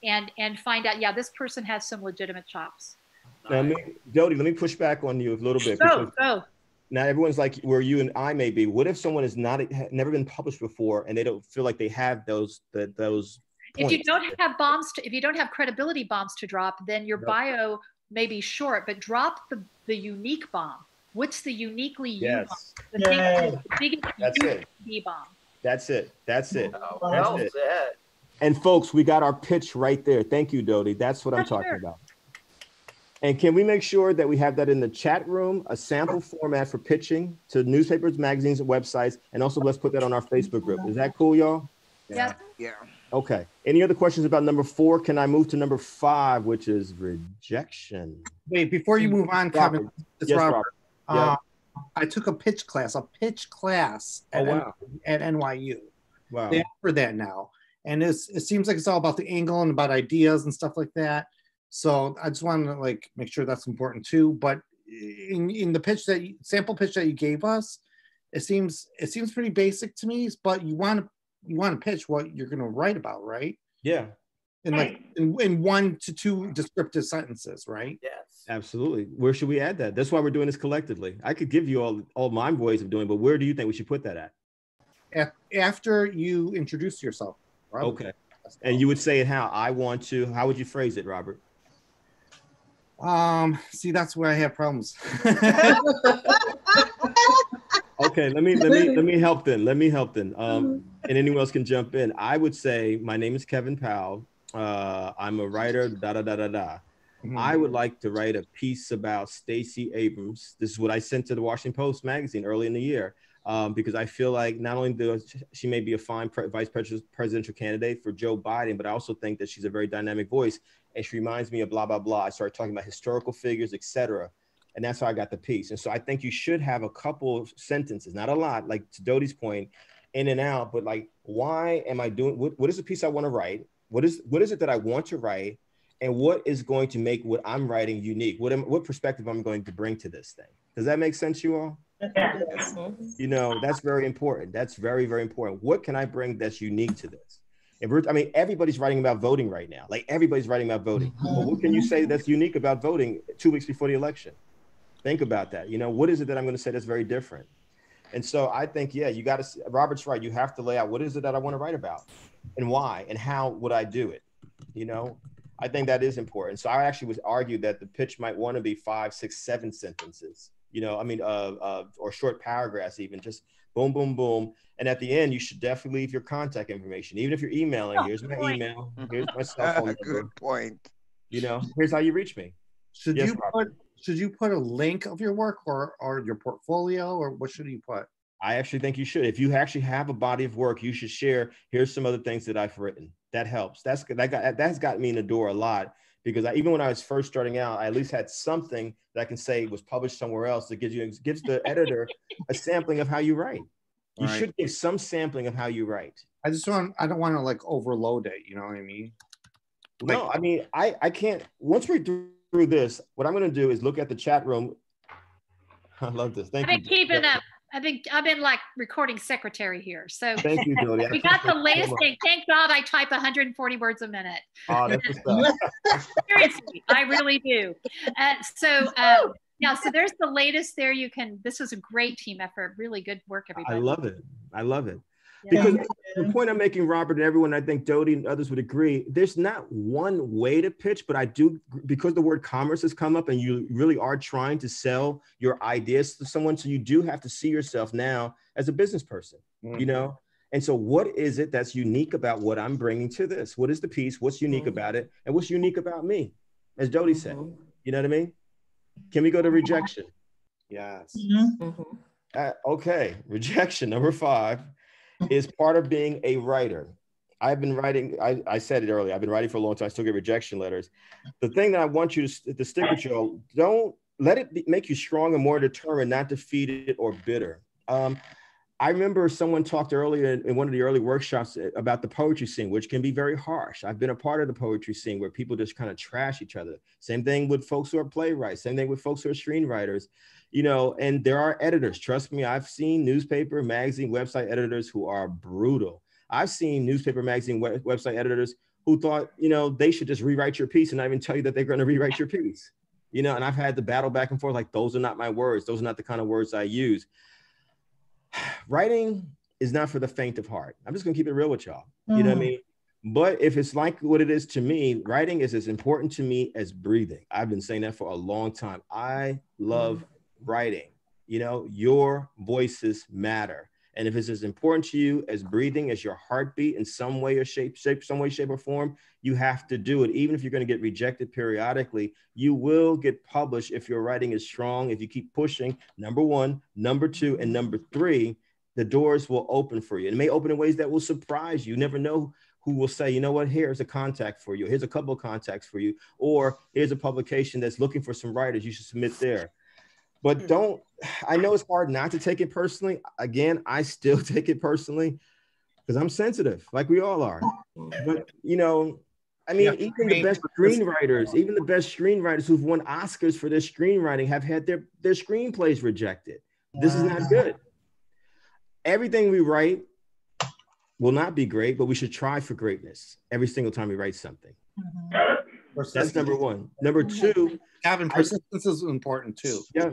and find out, yeah, this person has some legitimate chops. Now, Dodie, let me push back on you a little bit. Go. Now everyone's like where you and I may be. What if someone has never been published before and they don't feel like they have those points? If you don't have if you don't have credibility bombs to drop, then your bio may be short, but drop the unique bomb. What's the uniquely you bomb? The biggest UB bomb. That's it. That's it. Well said. And folks, we got our pitch right there. Thank you, Dodie. That's what I'm talking about. And can we make sure that we have that in the chat room, a sample format for pitching to newspapers, magazines, and websites, and also let's put that on our Facebook group. Is that cool, y'all? Yeah. Okay. Any other questions about number 4? Can I move to number 5, which is rejection? Wait, before you move on, Kevin, it's Robert. I took a pitch class at NYU. Wow. They offer that now. And it seems like it's all about the angle and about ideas and stuff like that. So I just wanted to like make sure that's important too. But in the sample pitch that you gave us, it seems pretty basic to me. But you want to pitch what you're going to write about, right? Yeah. In 1 to 2 descriptive sentences, right? Yes. Absolutely. Where should we add that? That's why we're doing this collectively. I could give you all my ways of doing, but where do you think we should put that at? After you introduce yourself. Robert. Okay. And you would say it how would you phrase it, Robert? See, that's where I have problems. Okay, let me help then. And anyone else can jump in. I would say, my name is Kevin Powell. I'm a writer, I would like to write a piece about Stacey Abrams. This is what I sent to the Washington Post magazine early in the year. Because I feel like not only does she may be a fine vice presidential candidate for Joe Biden, but I also think that she's a very dynamic voice. And she reminds me of blah, blah, blah. I started talking about historical figures, etc. And that's how I got the piece. And so I think you should have a couple of sentences, not a lot, like to Dodie's point, in and out, but like, why am I doing, what is the piece I want to write? What is it that I want to write? And what is going to make what I'm writing unique? What perspective I'm going to bring to this thing? Does that make sense, you all? You know, that's very important. That's very, very important. What can I bring that's unique to this? I mean, everybody's writing about voting right now. Like everybody's writing about voting. But what can you say that's unique about voting 2 weeks before the election? Think about that. You know, what is it that I'm going to say that's very different? And so I think, yeah, you got to, Robert's right. You have to lay out what is it that I want to write about and why and how would I do it? You know, I think that is important. So I actually was argued that the pitch might want to be 5, 6, 7 sentences, you know, I mean, or short paragraphs, even just boom, boom, boom. And at the end, you should definitely leave your contact information. Even if you're emailing, here's my email, here's my cell phone number. Good point. You know, here's how you reach me. Should you put a link of your work or your portfolio, or what should you put? I actually think you should. If you actually have a body of work, you should share, here's some other things that I've written. That helps. That's got me in the door a lot, because even when I was first starting out, I at least had something that I can say was published somewhere else that gives the editor a sampling of how you write. You should give some sampling of how you write. I don't want to like overload it. You know what I mean? No, I mean, I can't, once we're through this, what I'm going to do is look at the chat room. I love this. Thank you. I've been keeping up. I've been like recording secretary here. So thank you, Jody. We got the latest thing. Thank God I type 140 words a minute. Oh, that's the stuff. Seriously, I really do. Yeah, so there's the latest there. This was a great team effort. Really good work, everybody. I love it. I love it. Yeah. Because the point I'm making, Robert, and everyone, I think Dodie and others would agree, there's not one way to pitch, but I do, because the word commerce has come up and you really are trying to sell your ideas to someone. So you do have to see yourself now as a business person, you know? And so what is it that's unique about what I'm bringing to this? What is the piece? What's unique about it? And what's unique about me? As Dodie said, you know what I mean? Can we go to rejection? Yes. Okay, rejection, number 5. Is part of being a writer. I've been writing, I said it earlier, I've been writing for a long time, I still get rejection letters. The thing that I want you to stick with, you, don't let it make you strong and more determined, not defeated or bitter. I remember someone talked earlier in one of the early workshops about the poetry scene, which can be very harsh. I've been a part of the poetry scene where people just kind of trash each other. Same thing with folks who are playwrights, same thing with folks who are screenwriters. You know, and there are editors, trust me, I've seen newspaper, magazine, website editors who are brutal. I've seen newspaper, magazine, website editors who thought, you know, they should just rewrite your piece and not even tell you that they're going to rewrite your piece. You know, and I've had to battle back and forth, like, those are not my words. Those are not the kind of words I use. Writing is not for the faint of heart. I'm just going to keep it real with y'all. You know what I mean? But if it's like what it is to me, writing is as important to me as breathing. I've been saying that for a long time. I love writing. You know, your voices matter. And if it's as important to you as breathing, as your heartbeat in some way or shape or form, you have to do it. Even if you're going to get rejected periodically, you will get published if your writing is strong. If you keep pushing, number 1, number 2, and number 3, the doors will open for you. And it may open in ways that will surprise you. You never know who will say, you know what, here's a contact for you. Here's a couple of contacts for you. Or here's a publication that's looking for some writers. You should submit there. But I know it's hard not to take it personally. Again, I still take it personally because I'm sensitive, like we all are. But, you know, I mean, even the best screenwriters who've won Oscars for their screenwriting have had their screenplays rejected. This is not good. Everything we write will not be great, but we should try for greatness every single time we write something. That's number 1. Number 2, Kevin, persistence is important too. Yeah.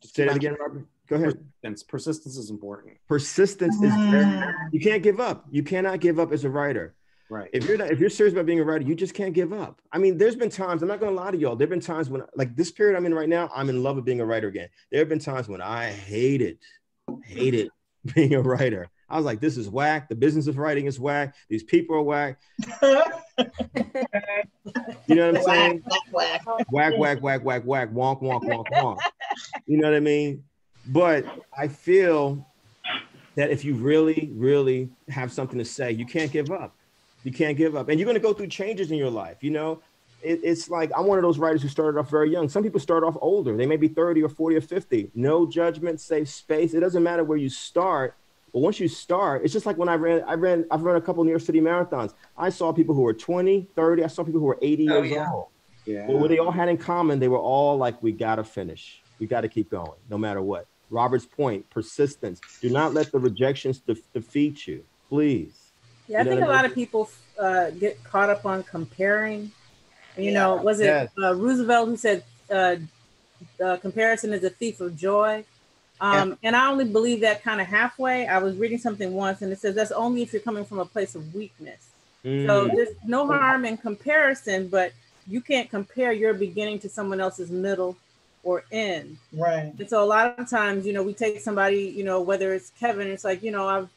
Say that again, Robert. Go ahead. Persistence is important. Persistence is very, you can't give up. You cannot give up as a writer. Right. If you're serious about being a writer, you just can't give up. I mean, there's been times, I'm not going to lie to y'all. There've been times when, like this period I'm in right now, I'm in love with being a writer again. There have been times when I hated being a writer. I was like, this is whack. The business of writing is whack. These people are whack. You know what I'm saying? Whack, whack, whack, whack, whack, wonk, wonk, wonk, wonk. You know what I mean? But I feel that if you really, really have something to say, you can't give up. You can't give up. And you're going to go through changes in your life. You know, it's like, I'm one of those writers who started off very young. Some people start off older. They may be 30 or 40 or 50. No judgment, safe space. It doesn't matter where you start. But once you start, it's just like when I've run a couple of New York City marathons. I saw people who were 20, 30. I saw people who were 80 years old. Yeah. But what they all had in common, they were all like, we got to finish. We got to keep going no matter what. Robert's point, persistence. Do not let the rejections defeat you, please. Yeah, I think a lot of people get caught up on comparing. You know, was it Roosevelt who said comparison is a thief of joy? And I only believe that kind of halfway. I was reading something once and it says that's only if you're coming from a place of weakness. So there's no harm in comparison, but you can't compare your beginning to someone else's middle or end. Right. And so a lot of times, you know, we take somebody, you know, whether it's Kevin, it's like, you know, I've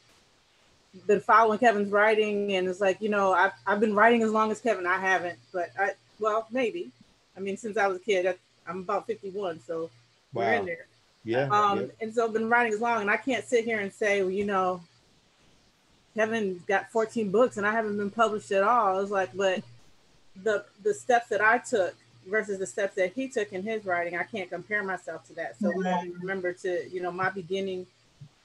been following Kevin's writing and it's like, you know, I've been writing as long as Kevin. I haven't, but well, maybe. I mean, since I was a kid, I'm about 51, so we're in there. Yeah. And so I've been writing as long, and I can't sit here and say, well, you know, Kevin got 14 books and I haven't been published at all. It's like, but the steps that I took versus the steps that he took in his writing, I can't compare myself to that. So we have to remember to, you know, my beginning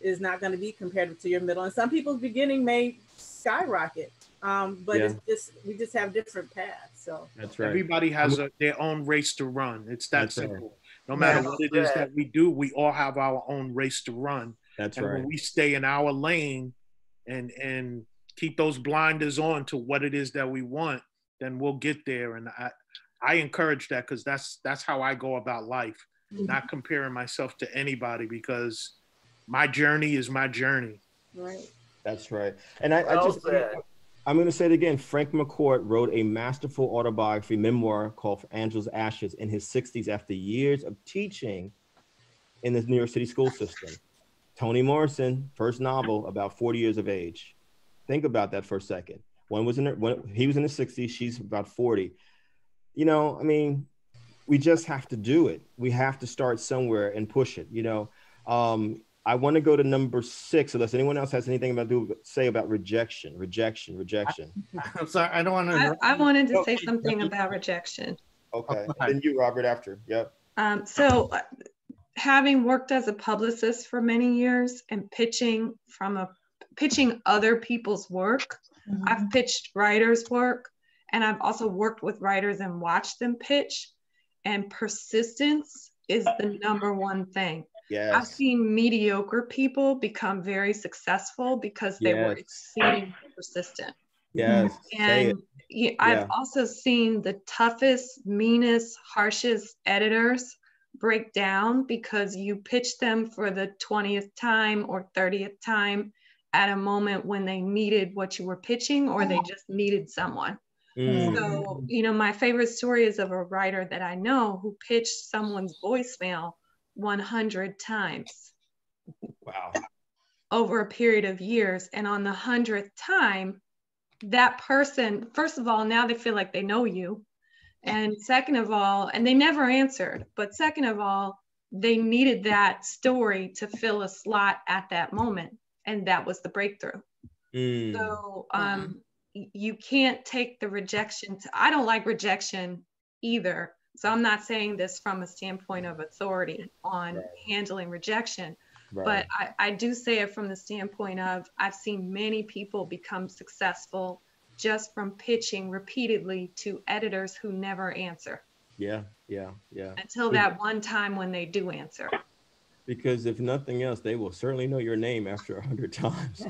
is not going to be compared to your middle, and some people's beginning may skyrocket. But it's just, we just have different paths. So that's right. Everybody has their own race to run. It's that simple. No matter what it is that we do, we all have our own race to run. That's and right. When we stay in our lane and keep those blinders on to what it is that we want, then we'll get there. And I encourage that, because that's how I go about life, not comparing myself to anybody, because my journey is my journey. Right. That's right. And I'm going to say it again. Frank McCourt wrote a masterful autobiography memoir called Angela's Ashes in his 60s after years of teaching in the New York City school system. Toni Morrison, first novel, about 40 years of age. Think about that for a second. When he was in his 60s, she's about 40. You know, I mean, we just have to do it. We have to start somewhere and push it, you know. I want to go to number 6, unless anyone else has anything to say about rejection. I'm sorry, I don't want to. I wanted to say something about rejection. Okay, then you, Robert, after. Yep. So, having worked as a publicist for many years and pitching other people's work, I've pitched writers' work, and I've also worked with writers and watched them pitch. And persistence is the number one thing. Yes. I've seen mediocre people become very successful because they were exceedingly persistent. Yes. And I've also seen the toughest, meanest, harshest editors break down because you pitch them for the 20th time or 30th time at a moment when they needed what you were pitching, or they just needed someone. So, you know, my favorite story is of a writer that I know who pitched someone's voicemail 100 times. Wow. Over a period of years. And on the 100th time, that person, first of all, now they feel like they know you. And second of all, and they never answered, but second of all, they needed that story to fill a slot at that moment. And that was the breakthrough. So you can't take the rejection. I don't like rejection either. So I'm not saying this from a standpoint of authority on handling rejection, but I do say it from the standpoint of I've seen many people become successful just from pitching repeatedly to editors who never answer. Yeah. Until that one time when they do answer. Because if nothing else, they will certainly know your name after 100 times.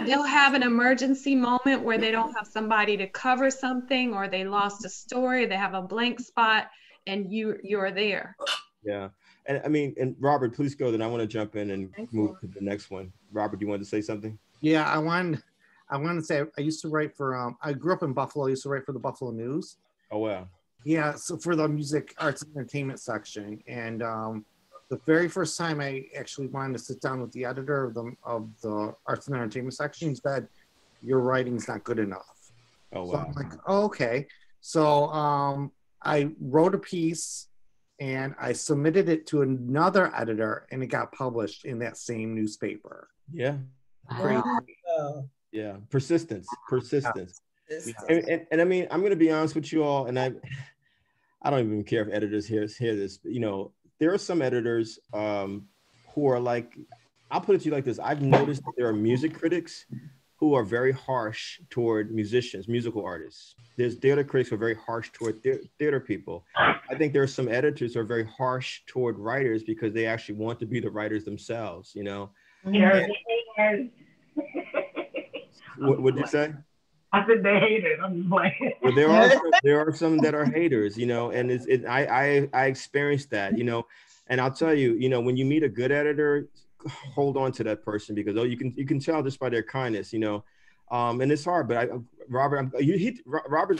They'll have an emergency moment where they don't have somebody to cover something, or they lost a story, they have a blank spot, and you're there. Yeah. And I mean, and Robert, please go. Then I want to jump in and move to the next one. Robert, you wanted to say something? Yeah, I wanted to say I used to write for. I grew up in Buffalo. I used to write for the Buffalo News. Oh wow. Yeah, so for the music, arts, and entertainment section, and the very first time I actually wanted to sit down with the editor of the arts and entertainment section, he said, "Your writing's not good enough." Oh wow. So I'm like, oh, okay. So I wrote a piece and I submitted it to another editor, and it got published in that same newspaper. Yeah. Crazy. Yeah. Persistence. And I mean, I'm going to be honest with you all, and I don't even care if editors hear this, but, you know, there are some editors who are like, I'll put it to you like this. I've noticed that there are music critics who are very harsh toward musicians, musical artists. There's theater critics who are very harsh toward theater people. I think there are some editors who are very harsh toward writers because they actually want to be the writers themselves, you know? What would you say? I said they hate it. I'm just playing. Well, there are some that are haters, you know, and I experienced that, you know, and I'll tell you, you know, when you meet a good editor, hold on to that person because you can tell just by their kindness, you know, and it's hard. But Robert,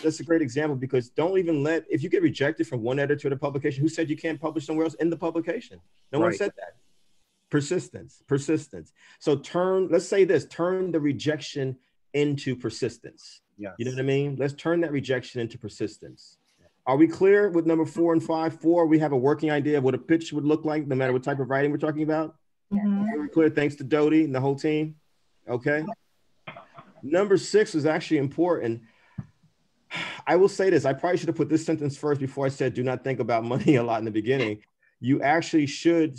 that's a great example because don't even if you get rejected from one editor of the publication, who said you can't publish somewhere else in the publication? No one said that. Persistence. So let's say this, turn the rejection into persistence. Yes. You know what I mean? Let's turn that rejection into persistence. Are we clear with number 4 and 5? 4, we have a working idea of what a pitch would look like, no matter what type of writing we're talking about. Are we clear? Thanks to Dodie and the whole team. Okay. Number 6 was actually important. I will say this. I probably should have put this sentence first before I said, do not think about money a lot in the beginning. You actually should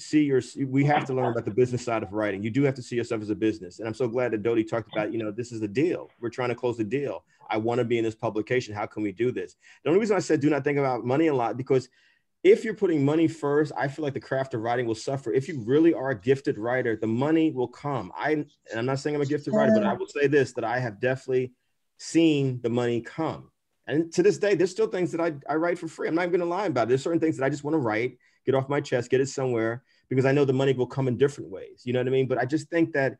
we have to learn about the business side of writing. You do have to see yourself as a business. And I'm so glad that Dodie talked about, you know, this is a deal. We're trying to close the deal. I want to be in this publication. How can we do this? The only reason I said do not think about money a lot, because if you're putting money first, I feel like the craft of writing will suffer. If you really are a gifted writer, the money will come. And I'm not saying I'm a gifted writer, but I will say this, that I have definitely seen the money come. And to this day, there's still things that I write for free. I'm not even going to lie about it. There's certain things that I just want to write, get off my chest, get it somewhere, because I know the money will come in different ways. You know what I mean? But I just think that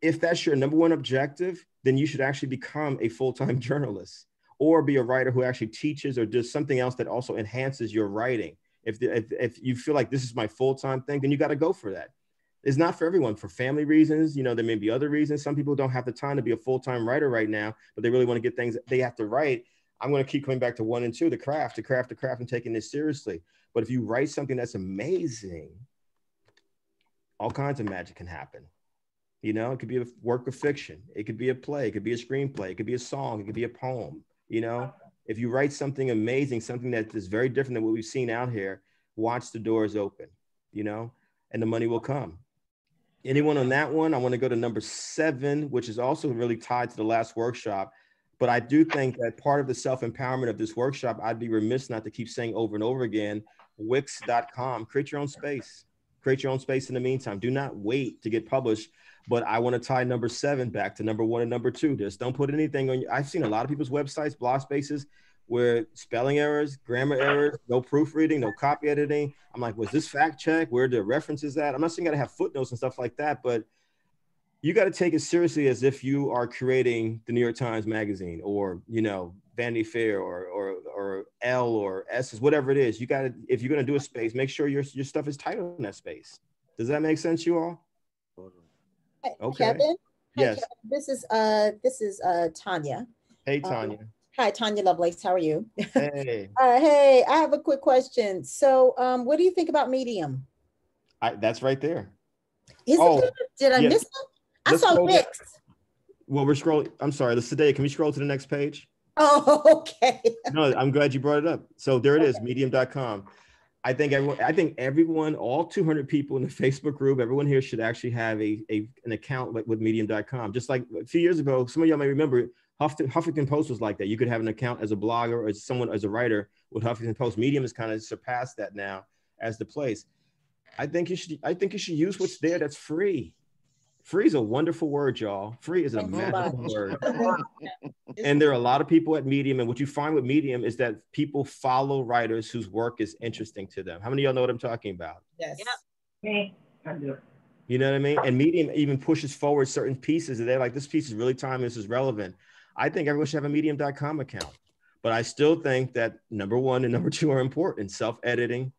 if that's your number one objective, then you should actually become a full-time journalist or be a writer who actually teaches or does something else that also enhances your writing. If you feel like this is my full-time thing, then you got to go for that. It's not for everyone. For family reasons, you know, there may be other reasons. Some people don't have the time to be a full-time writer right now, but they really want to get things they have to write. I'm going to keep coming back to 1 and 2, the craft, and taking this seriously. But if you write something that's amazing, all kinds of magic can happen. You know, it could be a work of fiction. It could be a play. It could be a screenplay. It could be a song. It could be a poem. You know, if you write something amazing, something that is very different than what we've seen out here, watch the doors open, you know, and the money will come. Anyone on that one? I want to go to number 7, which is also really tied to the last workshop. But I do think that part of the self-empowerment of this workshop, I'd be remiss not to keep saying over and over again, Wix.com, create your own space. Create your own space in the meantime. Do not wait to get published. But I want to tie number 7 back to number 1 and number 2. Just don't put anything on. I've seen a lot of people's websites, blog spaces, where spelling errors, grammar errors, no proofreading, no copy editing. I'm like, was this fact check? Where the references at? I'm not saying you got to have footnotes and stuff like that, but you got to take it seriously as if you are creating the New York Times Magazine or, you know, Vanity Fair or L or S, whatever it is. You got to, if you're going to do a space, make sure your stuff is titled in that space. Does that make sense, you all? Okay. Kevin? Yes. Kevin. This is Tanya. Hey, Tanya. Hi, Tanya Lovelace. How are you? Hey. Hey, I have a quick question. So what do you think about Medium? That's right there. Did I miss it? I saw Wix. Well, we're scrolling. I'm sorry, Sadea, can we scroll to the next page? Oh, okay. No, I'm glad you brought it up. So there it is, medium.com. I think everyone, all 200 people in the Facebook group, everyone here should actually have an account with medium.com. Just like a few years ago, some of y'all may remember, Huffington Post was like that. You could have an account as a blogger or as someone as a writer with Huffington Post. Medium has kind of surpassed that now as the place. I think you should use what's there that's free. Free is a wonderful word, y'all. Free is a magical word. And there are a lot of people at Medium. And what you find with Medium is that people follow writers whose work is interesting to them. How many of y'all know what I'm talking about? Yes. Me, I do. You know what I mean? And Medium even pushes forward certain pieces. And they're like, this piece is really timely. This is relevant. I think everyone should have a medium.com account. But I still think that number 1 and number 2 are important. Self-editing.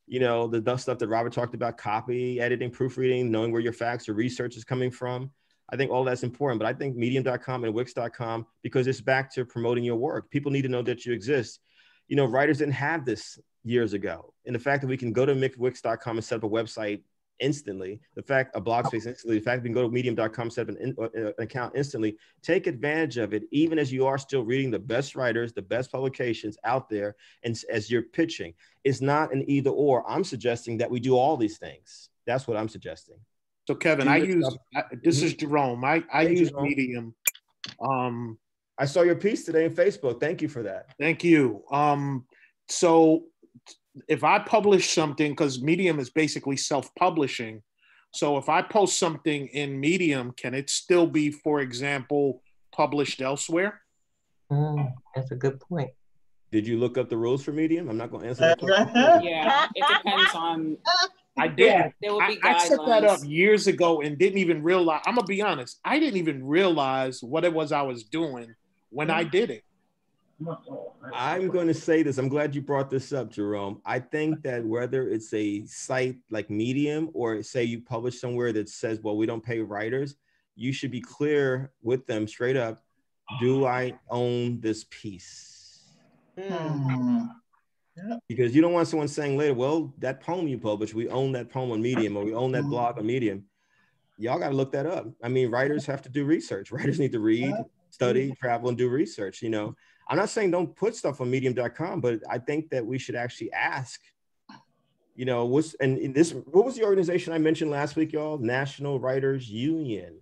You know, the stuff that Robert talked about, copy, editing, proofreading, knowing where your facts or research is coming from. I think all that's important, but I think medium.com and wix.com, because it's back to promoting your work. People need to know that you exist. You know, writers didn't have this years ago. And the fact that we can go to wix.com and set up a website instantly, a blog space instantly, the fact that we can go to medium.com, set up an account instantly, take advantage of it, even as you are still reading the best writers, the best publications out there. And as you're pitching, it's not an either or. I'm suggesting that we do all these things. That's what I'm suggesting. So Kevin, this is Jerome. I use Medium I saw your piece today on Facebook. Thank you for that. Thank you. So if I publish something, because Medium is basically self-publishing, so if I post something in Medium, can it still be, for example, published elsewhere? That's a good point. Did you look up the rules for Medium? I'm not going to answer that question. Yeah, it depends on. I didn't. There will be I set that up guidelines. years ago and didn't even realize. I'm gonna be honest. I didn't even realize what it was I was doing when I did it. I'm going to say this. I'm glad you brought this up, Jerome. I think that whether it's a site like Medium or say you publish somewhere that says, well, we don't pay writers, you should be clear with them straight up. Do I own this piece? Because you don't want someone saying later, well, that poem you published, we own that poem on Medium, or we own that blog on Medium. Y'all got to look that up. I mean, writers have to do research. Writers need to read, study, travel, and do research. You know, I'm not saying don't put stuff on medium.com, but I think that we should actually ask, you know, what was the organization I mentioned last week, y'all? National Writers Union.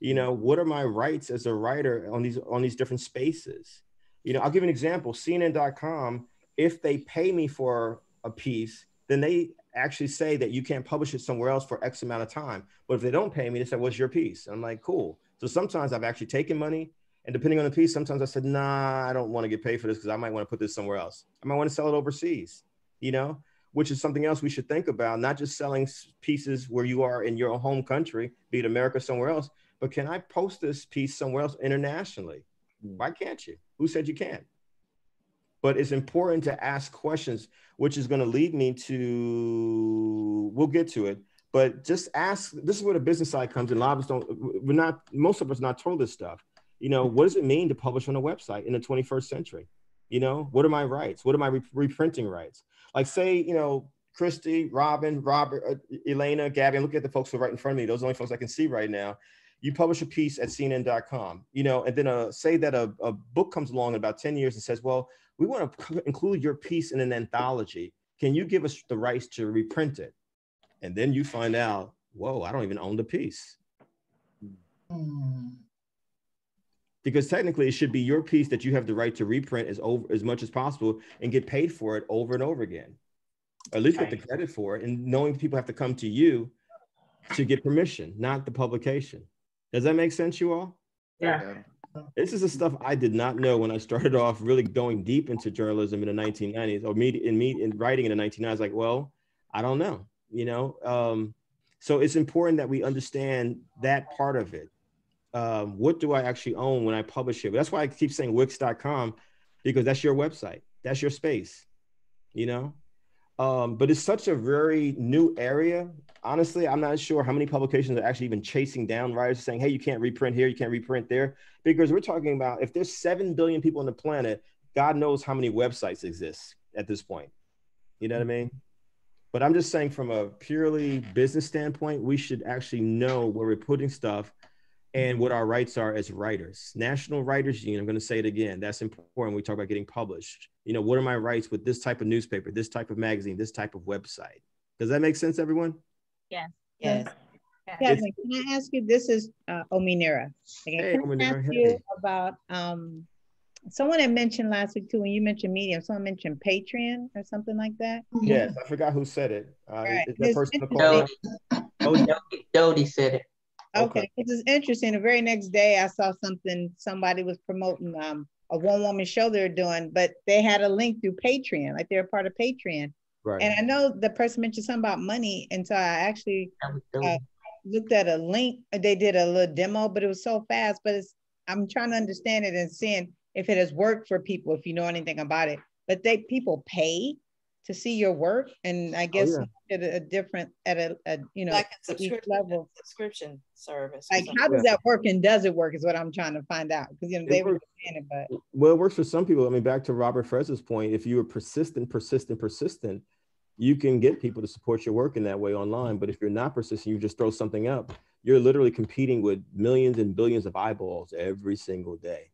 You know, what are my rights as a writer on these different spaces? You know, I'll give you an example. CNN.com, if they pay me for a piece, then they actually say that you can't publish it somewhere else for X amount of time. But if they don't pay me, they say, what's your piece? And I'm like, cool. So sometimes I've actually taken money, and depending on the piece, sometimes I said, nah, I don't want to get paid for this because I might want to put this somewhere else. I might want to sell it overseas, you know, which is something else we should think about, not just selling pieces where you are in your home country, be it America, somewhere else, but can I post this piece somewhere else internationally? Why can't you? Who said you can't? But it's important to ask questions, which is going to lead me to, we'll get to it, but just ask, this is where the business side comes in. A lot of us most of us not told this stuff. You know, what does it mean to publish on a website in the 21st century? You know, what are my rights? What are my reprinting rights? Like say, you know, Christy, Robin, Robert, Elena, Gabby, look at the folks who are right in front of me. Those are the only folks I can see right now. You publish a piece at CNN.com, you know, and then say that a book comes along in about 10 years and says, well, we want to include your piece in an anthology. Can you give us the rights to reprint it? And then you find out, whoa, I don't even own the piece. Because technically it should be your piece that you have the right to reprint as much as possible and get paid for it over and over again. Or at least get the credit for it, and knowing people have to come to you to get permission, not the publication. Does that make sense, you all? Yeah. This is the stuff I did not know when I started off really going deep into journalism in the 1990s, or in writing in the 1990s. I was like, well, I don't know, you know? So it's important that we understand that part of it. What do I actually own when I publish it? But that's why I keep saying Wix.com, because that's your website. That's your space, you know? But it's such a very new area. Honestly, I'm not sure how many publications are actually even chasing down writers saying, hey, you can't reprint here, you can't reprint there. Because we're talking about, if there's 7 billion people on the planet, God knows how many websites exist at this point. You know what I mean? But I'm just saying from a purely business standpoint, we should actually know where we're putting stuff and what our rights are as writers. National Writers Union, I'm going to say it again, that's important when we talk about getting published. You know, what are my rights with this type of newspaper, this type of magazine, this type of website? Does that make sense, everyone? Yes. Yes. Kevin, can I ask you, this is Ominira. Hey, can I ask you about, someone had mentioned last week too, when you mentioned Medium, someone mentioned Patreon or something like that? Yes, I forgot who said it. Right. Is that person Nicole? Dodie said it. Okay, this is interesting. The very next day I saw something, somebody was promoting a one-woman show they're doing, but they had a link through Patreon, like they're a part of Patreon. Right. And I know the person mentioned something about money, and so I actually looked at a link. They did a little demo, but it was so fast. But I'm trying to understand it and seeing if it has worked for people, if you know anything about it. But people pay to see your work, and I guess at a different, at a you know, like a subscription level subscription service. Like, how does that work, and does it work? Is what I'm trying to find out, because you know they were saying it, but well, it works for some people. I mean, back to Robert Frez's point, if you are persistent, you can get people to support your work in that way online. But if you're not persistent, you just throw something up, you're literally competing with millions and billions of eyeballs every single day.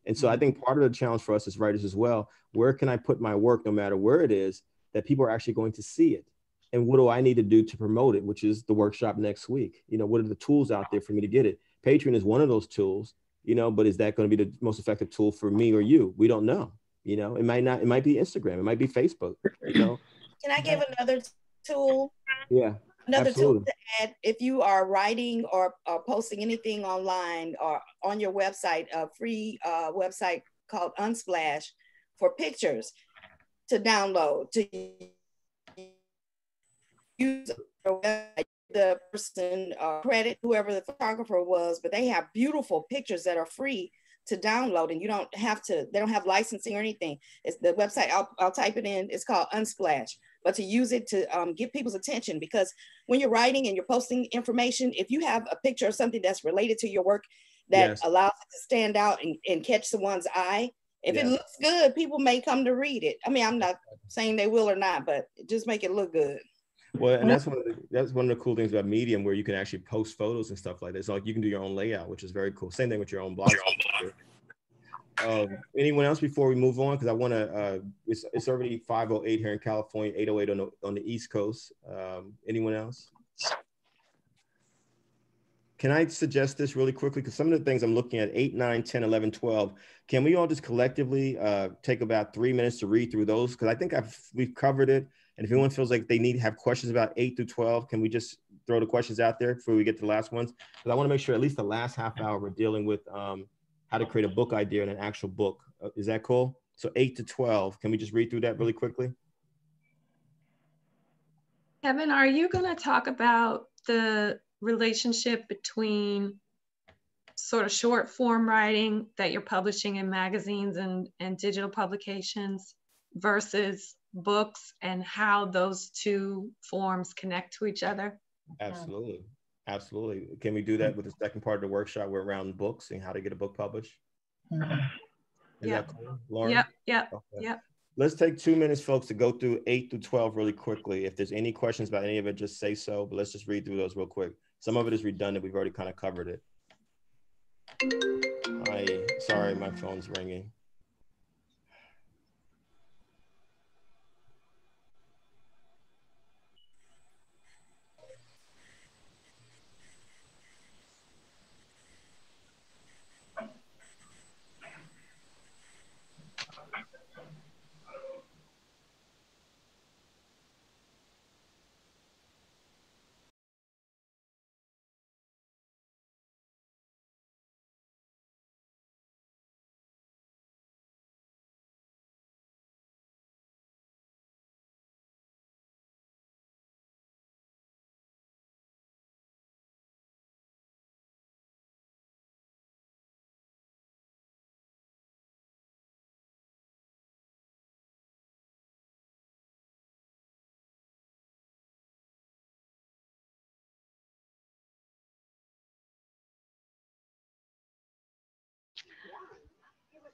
And so I think part of the challenge for us as writers as well, where can I put my work, no matter where it is, that people are actually going to see it? And what do I need to do to promote it, which is the workshop next week? You know, what are the tools out there for me to get it? Patreon is one of those tools. you know, but is that going to be the most effective tool for me or you? We don't know. You know, it might not, it might be Instagram, it might be Facebook, you know. Can I give another tool? Yeah. Another absolutely. tool to add, if you are writing or posting anything online or on your website, a free website called Unsplash for pictures to download, to use the person credit whoever the photographer was, but they have beautiful pictures that are free to download, and you don't have to, they don't have licensing or anything. It's the website, I'll type it in, it's called Unsplash, but to use it to get people's attention, because when you're writing and you're posting information, if you have a picture of something that's related to your work that allows it to stand out and catch someone's eye, if it looks good, people may come to read it. I mean, I'm not saying they will or not, but just make it look good. Well, and that's one of the cool things about Medium, where you can actually post photos and stuff like this. So like you can do your own layout, which is very cool. Same thing with your own blog. Anyone else before we move on? Because I want to. It's already 5:08 here in California, 8:08 on the East Coast. Anyone else? Can I suggest this really quickly? Because some of the things I'm looking at, 8, 9, 10, 11, 12, can we all just collectively take about 3 minutes to read through those? Because I think we've covered it. And if anyone feels like they have questions about 8 through 12, can we just throw the questions out there before we get to the last ones? Because I want to make sure at least the last half hour we're dealing with how to create a book idea and an actual book. Is that cool? So 8 to 12, can we just read through that really quickly? Kevin, are you going to talk about the relationship between sort of short form writing that you're publishing in magazines and digital publications versus books, and how those two forms connect to each other? Absolutely. Absolutely. Can we do that with the second part of the workshop? We're around books and how to get a book published. Is that cool, Lauren? Yep. Let's take 2 minutes, folks, to go through 8 through 12 really quickly. If there's any questions about any of it, just say so, but let's just read through those real quick. Some of it is redundant. We've already kind of covered it. Sorry, my phone's ringing.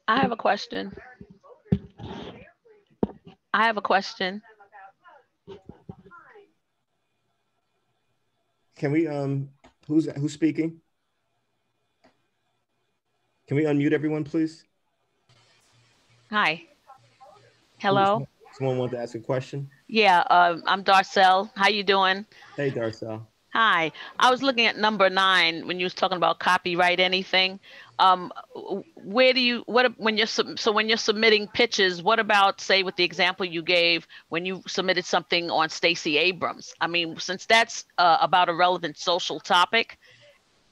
I have a question. Can we, who's speaking? Can we unmute everyone, please? Hi. Hello. Someone want to ask a question? Yeah, I'm Darcel. How you doing? Hey, Darcel. Hi. I was looking at number 9 when you was talking about copyright anything. Where do you, when you're submitting pitches, what about, say, with the example you gave when you submitted something on Stacey Abrams? I mean, since that's about a relevant social topic,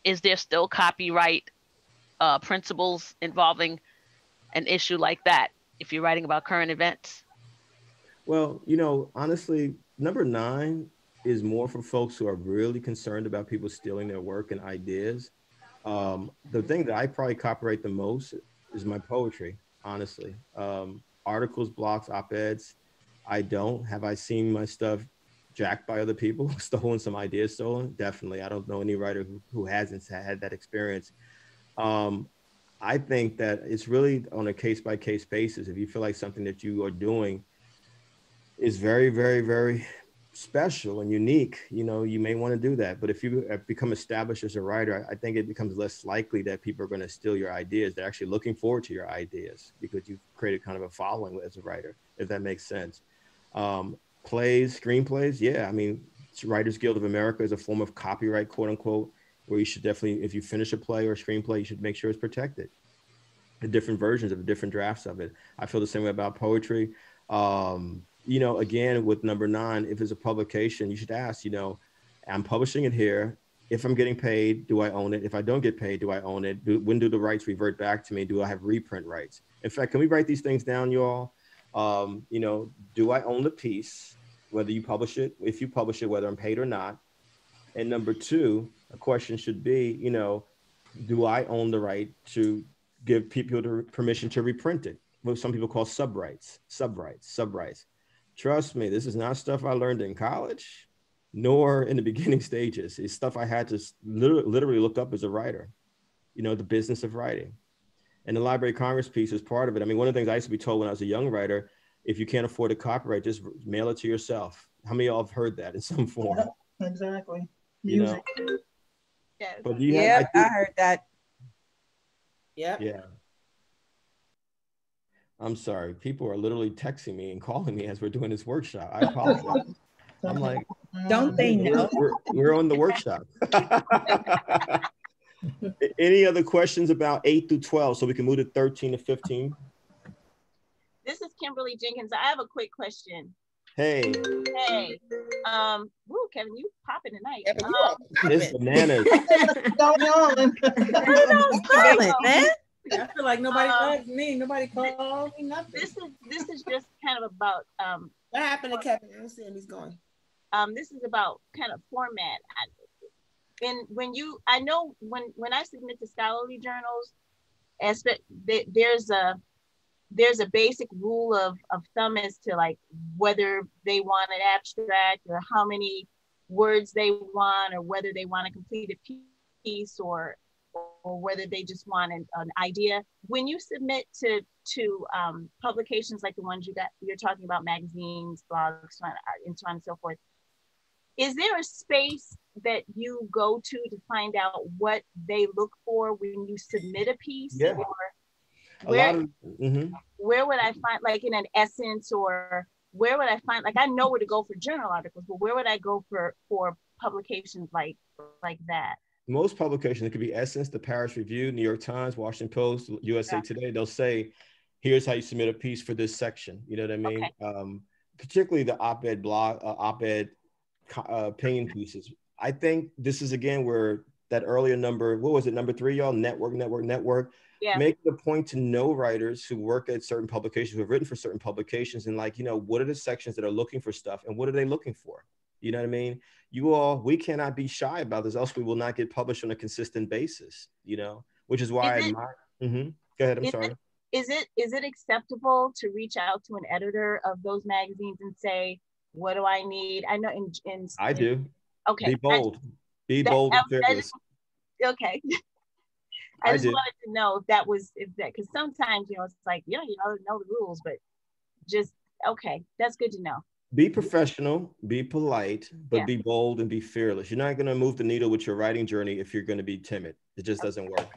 is there still copyright principles involving an issue like that if you're writing about current events? Well, you know, honestly, number 9 is more for folks who are really concerned about people stealing their work and ideas. The thing that I probably copyright the most is my poetry, honestly. Articles, blogs, op-eds, I don't. Have I seen my stuff jacked by other people, stolen, some ideas stolen? Definitely. I don't know any writer who hasn't had that experience. I think that it's really on a case-by-case basis. If you feel like something that you are doing is very, very, very special and unique, you know, you may want to do that. But if you become established as a writer, I think it becomes less likely that people are going to steal your ideas. They're actually looking forward to your ideas because you've created kind of a following as a writer, if that makes sense. Plays, screenplays, yeah. I mean, Writers Guild of America is a form of copyright, quote unquote. where you should definitely, if you finish a play or a screenplay, you should make sure it's protected. The different versions of it, different drafts of it. I feel the same way about poetry. You know, again, with number 9, if it's a publication, you should ask, you know, I'm publishing it here. If I'm getting paid, do I own it? If I don't get paid, do I own it? When do the rights revert back to me? Do I have reprint rights? In fact, can we write these things down, you all? You know, do I own the piece, whether you publish it, if you publish it, whether I'm paid or not? And number 2, a question should be, you know, do I own the right to give people the permission to reprint it? What some people call subrights. Trust me, this is not stuff I learned in college, nor in the beginning stages. It's stuff I had to literally look up as a writer, you know, the business of writing. And the Library of Congress piece is part of it. I mean, one of the things I used to be told when I was a young writer, if you can't afford a copyright, just mail it to yourself. How many of y'all have heard that in some form? Exactly. You know? Yes. But I heard that. Yep. Yeah. I'm sorry. People are literally texting me and calling me as we're doing this workshop. I apologize. I'm like, don't they know? We're on the workshop. Any other questions about 8 through 12 so we can move to 13 to 15? This is Kimberly Jenkins. I have a quick question. Hey. Hey. Woo, Kevin, you popping tonight. It's bananas. Going on. I feel like nobody loves me. Nobody calls me. Nothing. This is just kind of about what happened to Kevin? I don't see him. He's going. This is about kind of format. And I know when I submit to scholarly journals, there's a basic rule of thumb as to like whether they want an abstract or how many words they want, or whether they want a completed piece, or whether they just want an idea. When you submit to publications like the ones you're talking about, magazines, blogs, and so on and so forth, is there a space that you go to find out what they look for when you submit a piece? Yeah. Or where would I find, like in an Essence, or where would I find, like I know where to go for journal articles, but where would I go for publications like that? Most publications, it could be Essence, the Paris Review, New York Times, Washington Post, USA Today. They'll say, here's how you submit a piece for this section. You know what I mean? Okay. Particularly the op-ed blog, opinion pieces. I think this is, again, where that earlier number, what was it, number 3, y'all? Network. Yeah. Make it a point to know writers who work at certain publications, who have written for certain publications, and like, you know, what are the sections that are looking for stuff and what are they looking for? You know what I mean? We cannot be shy about this, else we will not get published on a consistent basis, you know, which is why I admire. Go ahead, I'm sorry. Is it acceptable to reach out to an editor of those magazines and say, what do I need? I know I do. Okay. Be bold. Be bold and fearless. Okay. I just wanted to know if that, because sometimes, you know, it's like, you know the rules, but just, okay, that's good to know. Be professional, be polite, but be bold and be fearless. You're not going to move the needle with your writing journey if you're going to be timid. It just doesn't work.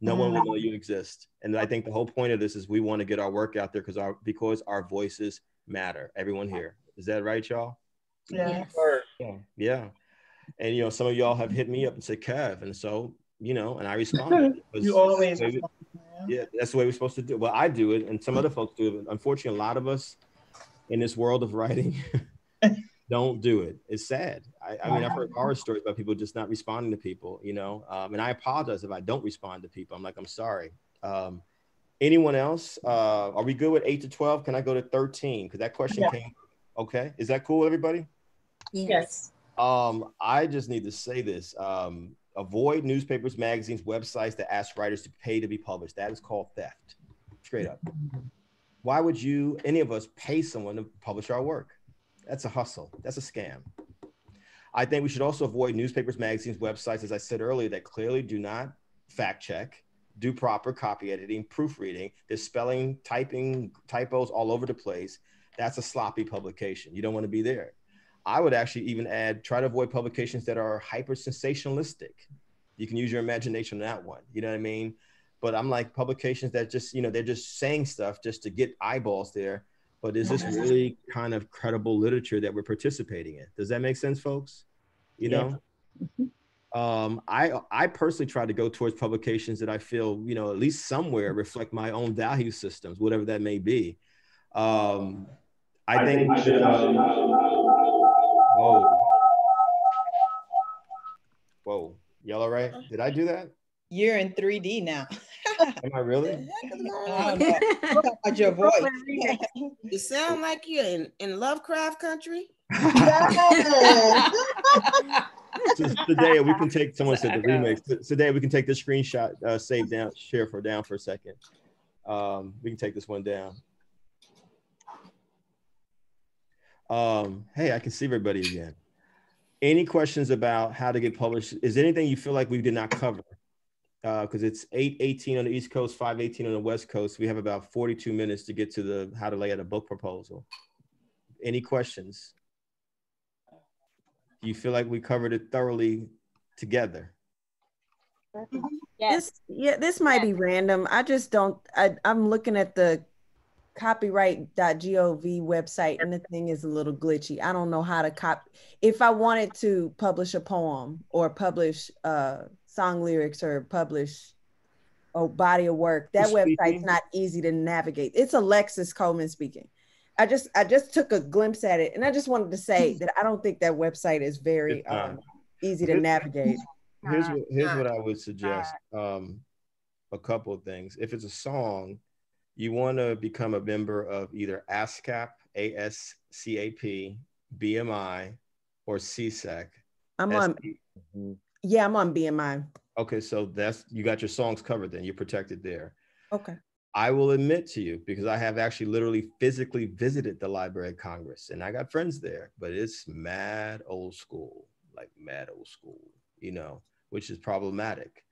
No one will know you exist. And I think the whole point of this is we want to get our work out there because our voices matter. Everyone here. Is that right, y'all? Yeah. Yeah. And, you know, some of y'all have hit me up and said, Kev. And so, you know, and I respond. You always respond. Yeah, that's the way we're supposed to do it. Well, I do it, and some other folks do it. Unfortunately, a lot of us in this world of writing don't do it. It's sad. I mean, I've heard horror stories about people just not responding to people, you know, and I apologize if I don't respond to people. I'm like, I'm sorry. Anyone else? Are we good with 8 to 12? Can I go to 13? Because that question came. Okay. Is that cool, everybody? Yes. I just need to say this. Avoid newspapers, magazines, websites that ask writers to pay to be published. That is called theft. Straight up. Why would any of us pay someone to publish our work? That's a hustle. That's a scam. I think we should also avoid newspapers, magazines, websites, as I said earlier, that clearly do not fact check, do proper copy editing, proofreading. There's spelling, typing, typos all over the place. That's a sloppy publication. You don't want to be there. I would actually even add, try to avoid publications that are hyper sensationalistic. You can use your imagination on that one. You know what I mean? But I'm like, publications that just, you know, they're just saying stuff just to get eyeballs there. But is this really kind of credible literature that we're participating in? Does that make sense, folks? You know? I personally try to go towards publications that I feel, you know, at least somewhere reflect my own value systems, whatever that may be. I think we should, whoa, y'all all right? Did I do that? You're in 3D now. Am I really? I don't know. About your voice. You sound like you're in Lovecraft country. So today we can take, someone said the remix. Today we can take this screenshot, save down, share for down for a second. We can take this one down. Hey, I can see everybody again. Any questions about how to get published? Is there anything you feel like we did not cover? Because it's 8:18 on the East Coast, 5:18 on the West Coast. We have about 42 minutes to get to the how to lay out a book proposal. Any questions? Do you feel like we covered it thoroughly together? Yes. This might be random. I just don't, I'm looking at the copyright.gov website and the thing is a little glitchy. I don't know how to if I wanted to publish a poem or publish song lyrics or publish a body of work, that website's not easy to navigate. It's Alexis Coleman speaking. I just took a glimpse at it and I just wanted to say that I don't think that website is very easy to navigate. Here's what I would suggest. A couple of things. If it's a song, you want to become a member of either ASCAP, ASCAP, BMI, or CSEC. I'm on BMI. Okay, so you got your songs covered then. You're protected there. Okay. I will admit to you, because I have actually literally physically visited the Library of Congress and I got friends there, but it's mad old school, like mad old school, you know, which is problematic.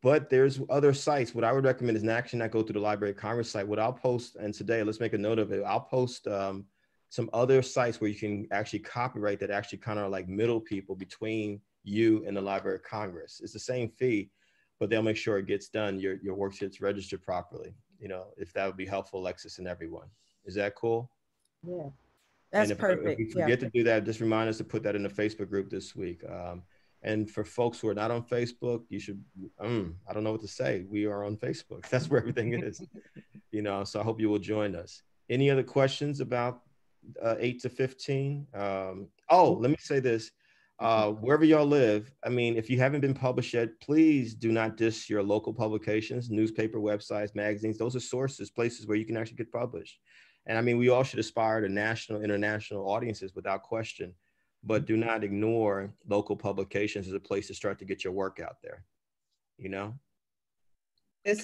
But there's other sites. What I would recommend is actually not go to the Library of Congress site. What I'll post, and today, let's make a note of it. I'll post some other sites where you can actually copyright that actually kind of like middle people between you and the Library of Congress. It's the same fee, but they'll make sure it gets done. Your work gets registered properly. You know, if that would be helpful, Alexis and everyone. Is that cool? Yeah, that's perfect. If we forget to do that, just remind us to put that in the Facebook group this week. And for folks who are not on Facebook, you should, I don't know what to say. We are on Facebook. That's where everything is, you know, so I hope you will join us. Any other questions about 8 to 15? Let me say this. Wherever y'all live, I mean, if you haven't been published yet, please do not diss your local publications, newspaper, websites, magazines. Those are sources, places where you can actually get published. And I mean, we all should aspire to national, international audiences without question, but do not ignore local publications as a place to start to get your work out there, you know? I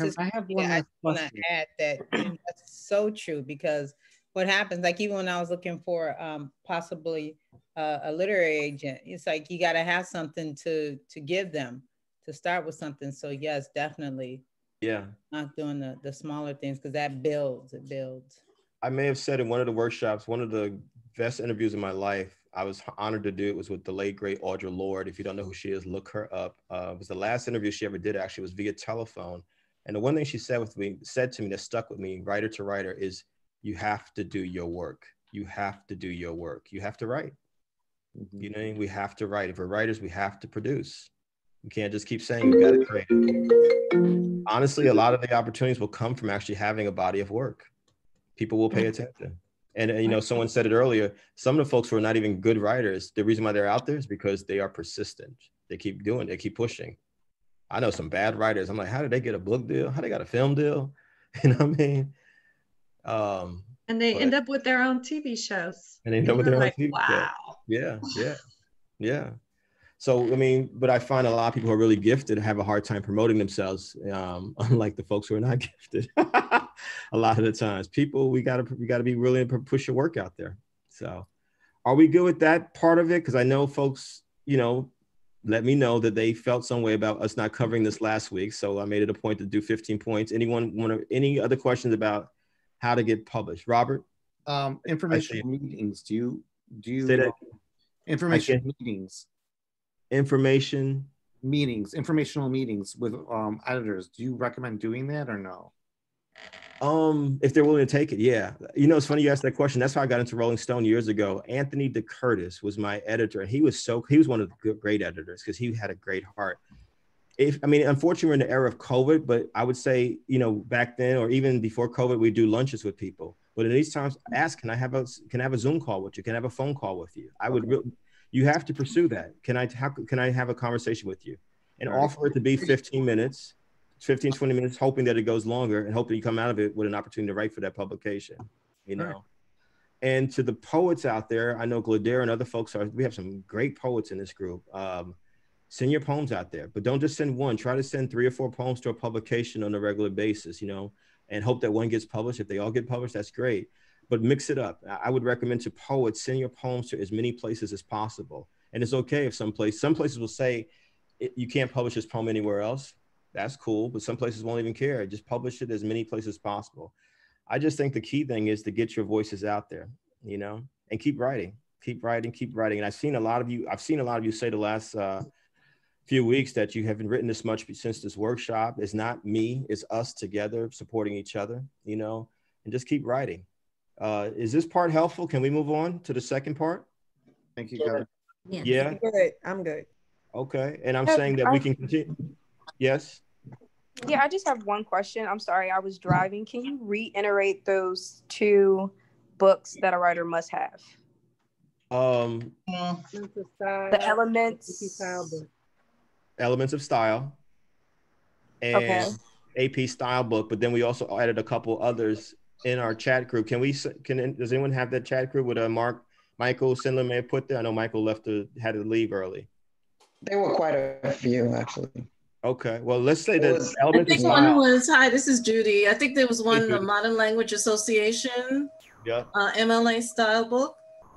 want to add that that's so true, because what happens, like even when I was looking for possibly a literary agent, it's like you got to have something to give them, to start with something. So yes, definitely. Yeah. Not doing the smaller things, because that builds, it builds. I may have said in one of the workshops, one of the best interviews in my life, I was honored to do it, was with the late, great Audre Lorde. If you don't know who she is, look her up. It was the last interview she ever did, actually. It was via telephone. And the one thing she said to me that stuck with me, writer to writer, is you have to do your work. You have to do your work. You have to write. You know, we have to write. If we're writers, we have to produce. We can't just keep saying we've got to create it. Honestly, a lot of the opportunities will come from actually having a body of work. People will pay attention. And you know, someone said it earlier, some of the folks who are not even good writers, the reason why they're out there is because they are persistent. They keep doing, they keep pushing. I know some bad writers. I'm like, how did they get a book deal? How they got a film deal? You know what I mean? And they end up with their own TV shows. And they end up with their own TV wow. shows. Yeah. So, I mean, but I find a lot of people who are really gifted have a hard time promoting themselves, unlike the folks who are not gifted. A lot of the times, people, we gotta be willing to push your work out there. So, are we good with that part of it? Because I know folks, you know, let me know that they felt some way about us not covering this last week. So I made it a point to do 15 points. Anyone want any other questions about how to get published? Robert? Informational meetings. Do you say that? Informational meetings. Informational meetings with editors. Do you recommend doing that or no? If they're willing to take it, yeah. You know, it's funny you asked that question. That's how I got into Rolling Stone years ago. Anthony DeCurtis was my editor, and he was one of the great editors because he had a great heart. Unfortunately, we're in the era of COVID, but I would say, you know, back then or even before COVID, we do lunches with people. But in these times, ask, can I have a Zoom call with you? Can I have a phone call with you? You have to pursue that. Can I have a conversation with you? And offer it to be 15 minutes. 15, 20 minutes, hoping that it goes longer and hoping you come out of it with an opportunity to write for that publication, you know. Right. And to the poets out there, I know Gladair and other folks we have some great poets in this group. Send your poems out there, but don't just send one. Try to send 3 or 4 poems to a publication on a regular basis, you know, and hope that one gets published. If they all get published, that's great, but mix it up. I would recommend to poets, send your poems to as many places as possible. And it's okay if some places will say, you can't publish this poem anywhere else. That's cool, but some places won't even care. Just publish it as many places as possible. I just think the key thing is to get your voices out there, you know, and keep writing. And I've seen a lot of you say the last few weeks that you haven't written this much since this workshop. It's not me, it's us together supporting each other, you know, and just keep writing. Is this part helpful? Can we move on to the second part? Thank you, Kevin. Yeah. I'm good. Okay, and I'm saying that we can continue. Yes. Yeah, I just have one question. I'm sorry, I was driving. Can you reiterate those 2 books that a writer must have? The Elements of Style and AP Style book, but then we also added a couple others in our chat group. Does anyone have that chat group with Michael Sindler may have put there? I know Michael had to leave early. There were quite a few, actually. Okay, well, let's say that I think one was, hi, this is Judy. I think there was one, the Modern Language Association, MLA style book.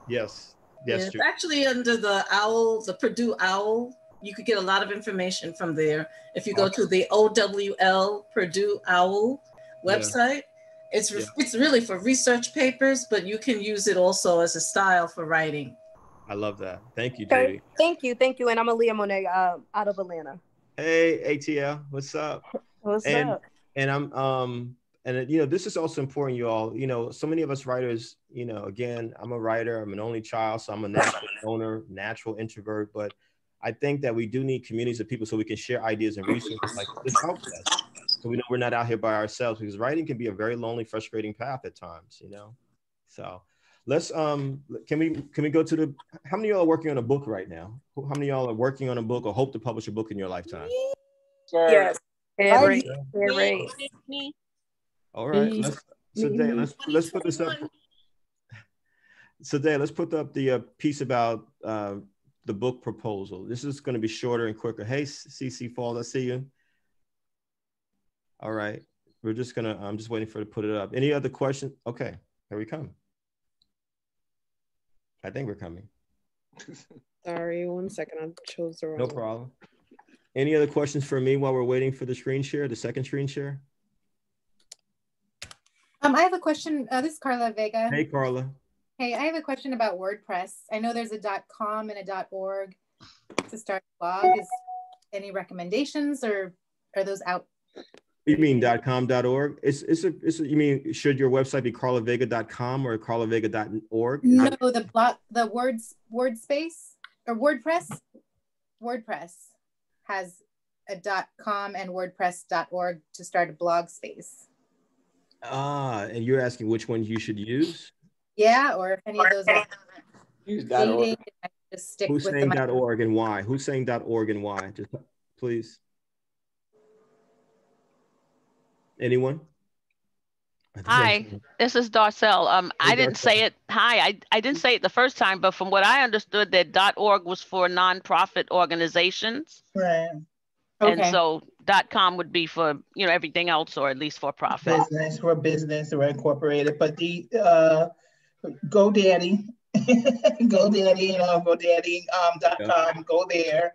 Yes, it's actually under the Purdue OWL. You could get a lot of information from there. If you go to the OWL Purdue OWL website, it's really for research papers, but you can use it also as a style for writing. I love that. Thank you, Judy. Thank you. And I'm Aaliyah Monet out of Atlanta. Hey, ATL, what's up? What's up? And I'm you know, this is also important, you all. You know, so many of us writers, you know, again, I'm a writer, I'm an only child, so I'm a natural owner, natural introvert, but I think that we do need communities of people so we can share ideas and resources like this helps us. So we know we're not out here by ourselves, because writing can be a very lonely, frustrating path at times, you know? So let's, can we go to how many of y'all are working on a book right now? How many of y'all are working on a book or hope to publish a book in your lifetime? Yes. Great. All right, let's put this up. So Dave, let's put up the piece about the book proposal. This is going to be shorter and quicker. Hey, CC Falls, I see you. All right, I'm just waiting for her to put it up. Any other questions? Okay, here we come. I think we're coming. Sorry, 1 second, I chose the wrong No problem. Any other questions for me while we're waiting for the screen share, the second screen share? I have a question. This is Carla Vega. Hey, Carla. Hey, I have a question about WordPress. I know there's a .com and a .org to start a blog. Any recommendations, or are those out? You mean .com.org? You mean, should your website be carlavega.com or carlavega.org? No, the WordSpace or WordPress. WordPress has a .com and WordPress.org to start a blog space. And you're asking which ones you should use? Yeah, or if any of those are Use.org. Who's saying .org and why? Who's saying .org and why? Just please. Anyone? Hi, this is Darcel. I didn't say it. Hi, I didn't say it the first time, but from what I understood, that .org was for nonprofit organizations. Right. And so .com would be for, you know, everything else, or at least for profit. Business or incorporated, but the GoDaddy, GoDaddy, you know, GoDaddy.com, go there,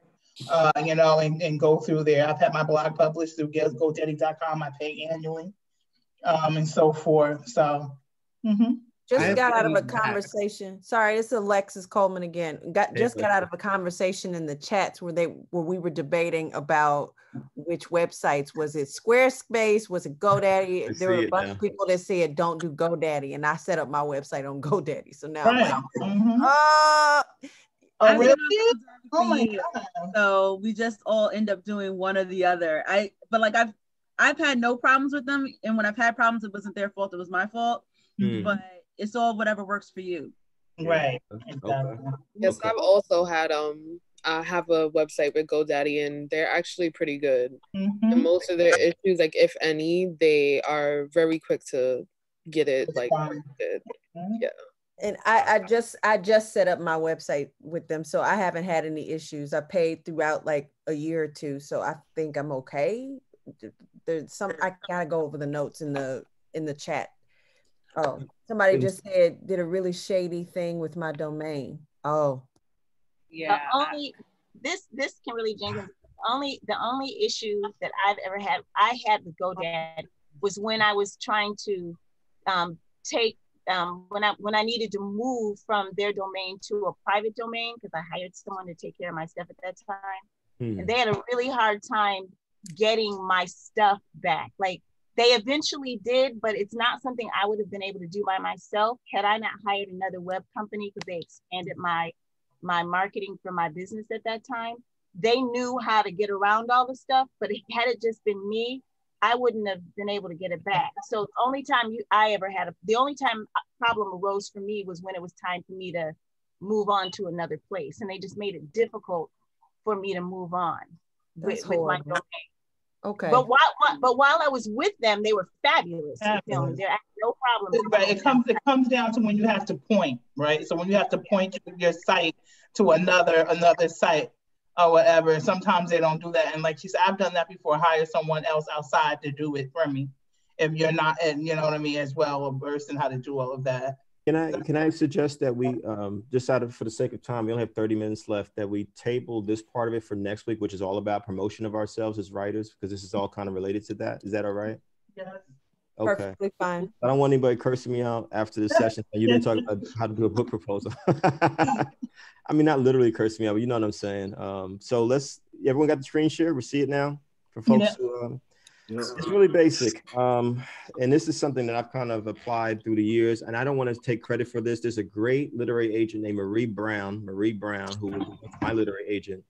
you know, and go through there. I've had my blog published through GoDaddy.com. I pay annually, and so forth. So, Just got out of a conversation. Sorry, it's Alexis Coleman again. Just got out of a conversation in the chats where we were debating about which websites. Was it Squarespace? Was it GoDaddy? There were a bunch of people that said don't do GoDaddy, and I set up my website on GoDaddy. So now I'm like, Oh, really? Oh my God. So we just all end up doing one or the other. But like I've had no problems with them, and when I've had problems, it wasn't their fault, it was my fault. But it's all whatever works for you. Right. Exactly. Yes, I've also had I have a website with GoDaddy, and they're actually pretty good. And most of their issues, like if any, they are very quick to get it like good. Yeah. And I just set up my website with them, so I haven't had any issues. I paid throughout like a year or two, so I think I'm okay. There's some I gotta go over the notes in the chat. Oh, somebody just said did a really shady thing with my domain. Oh, yeah. This Kimberly Jenkins. The only issue that I've ever had with GoDaddy was when I was trying to take when I needed to move from their domain to a private domain, because I hired someone to take care of my stuff at that time, and they had a really hard time getting my stuff back. Like, they eventually did, but it's not something I would have been able to do by myself had I not hired another web company, because they expanded my marketing for my business at that time. They knew how to get around all the stuff, but had it just been me, I wouldn't have been able to get it back. So the only time the only time a problem arose for me was when it was time for me to move on to another place, and they just made it difficult for me to move on with my domain. Okay. But while I was with them, they were fabulous. There no problem. Right. It comes down to when you have to point, right? So when you have to point your site to another site or whatever, sometimes they don't do that. And like she said, I've done that before. Hire someone else outside to do it for me, if you're not, and you know what I mean, as well, or versed in how to do all of that. Can I suggest that we just for the sake of time, we only have 30 minutes left, that we table this part of it for next week, which is all about promotion of ourselves as writers, because this is all kind of related to that. Is that all right? Yes. Okay. Perfectly fine. I don't want anybody cursing me out after this session. You didn't talk about how to do a book proposal. I mean, not literally cursing me out, but you know what I'm saying. So everyone got the screen share? We see it now for folks who. It's really basic. And this is something that I've kind of applied through the years, and I don't want to take credit for this. There's a great literary agent named Marie Brown, who was my literary agent,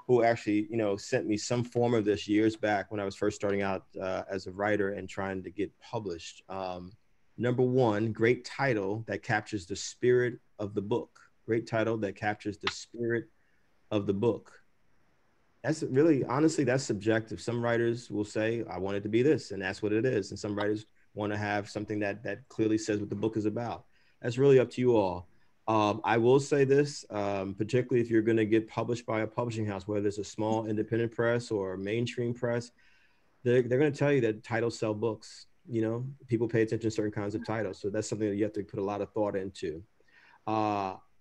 who actually, sent me some form of this years back when I was first starting out as a writer and trying to get published. Number one, great title that captures the spirit of the book. Great title that captures the spirit of the book. That's really, honestly, that's subjective. Some writers will say, I want it to be this, and that's what it is. And some writers want to have something that clearly says what the book is about. That's really up to you all. I will say this, particularly if you're going to get published by a publishing house, whether it's a small independent press or a mainstream press, they're going to tell you that titles sell books. People pay attention to certain kinds of titles. So that's something that you have to put a lot of thought into.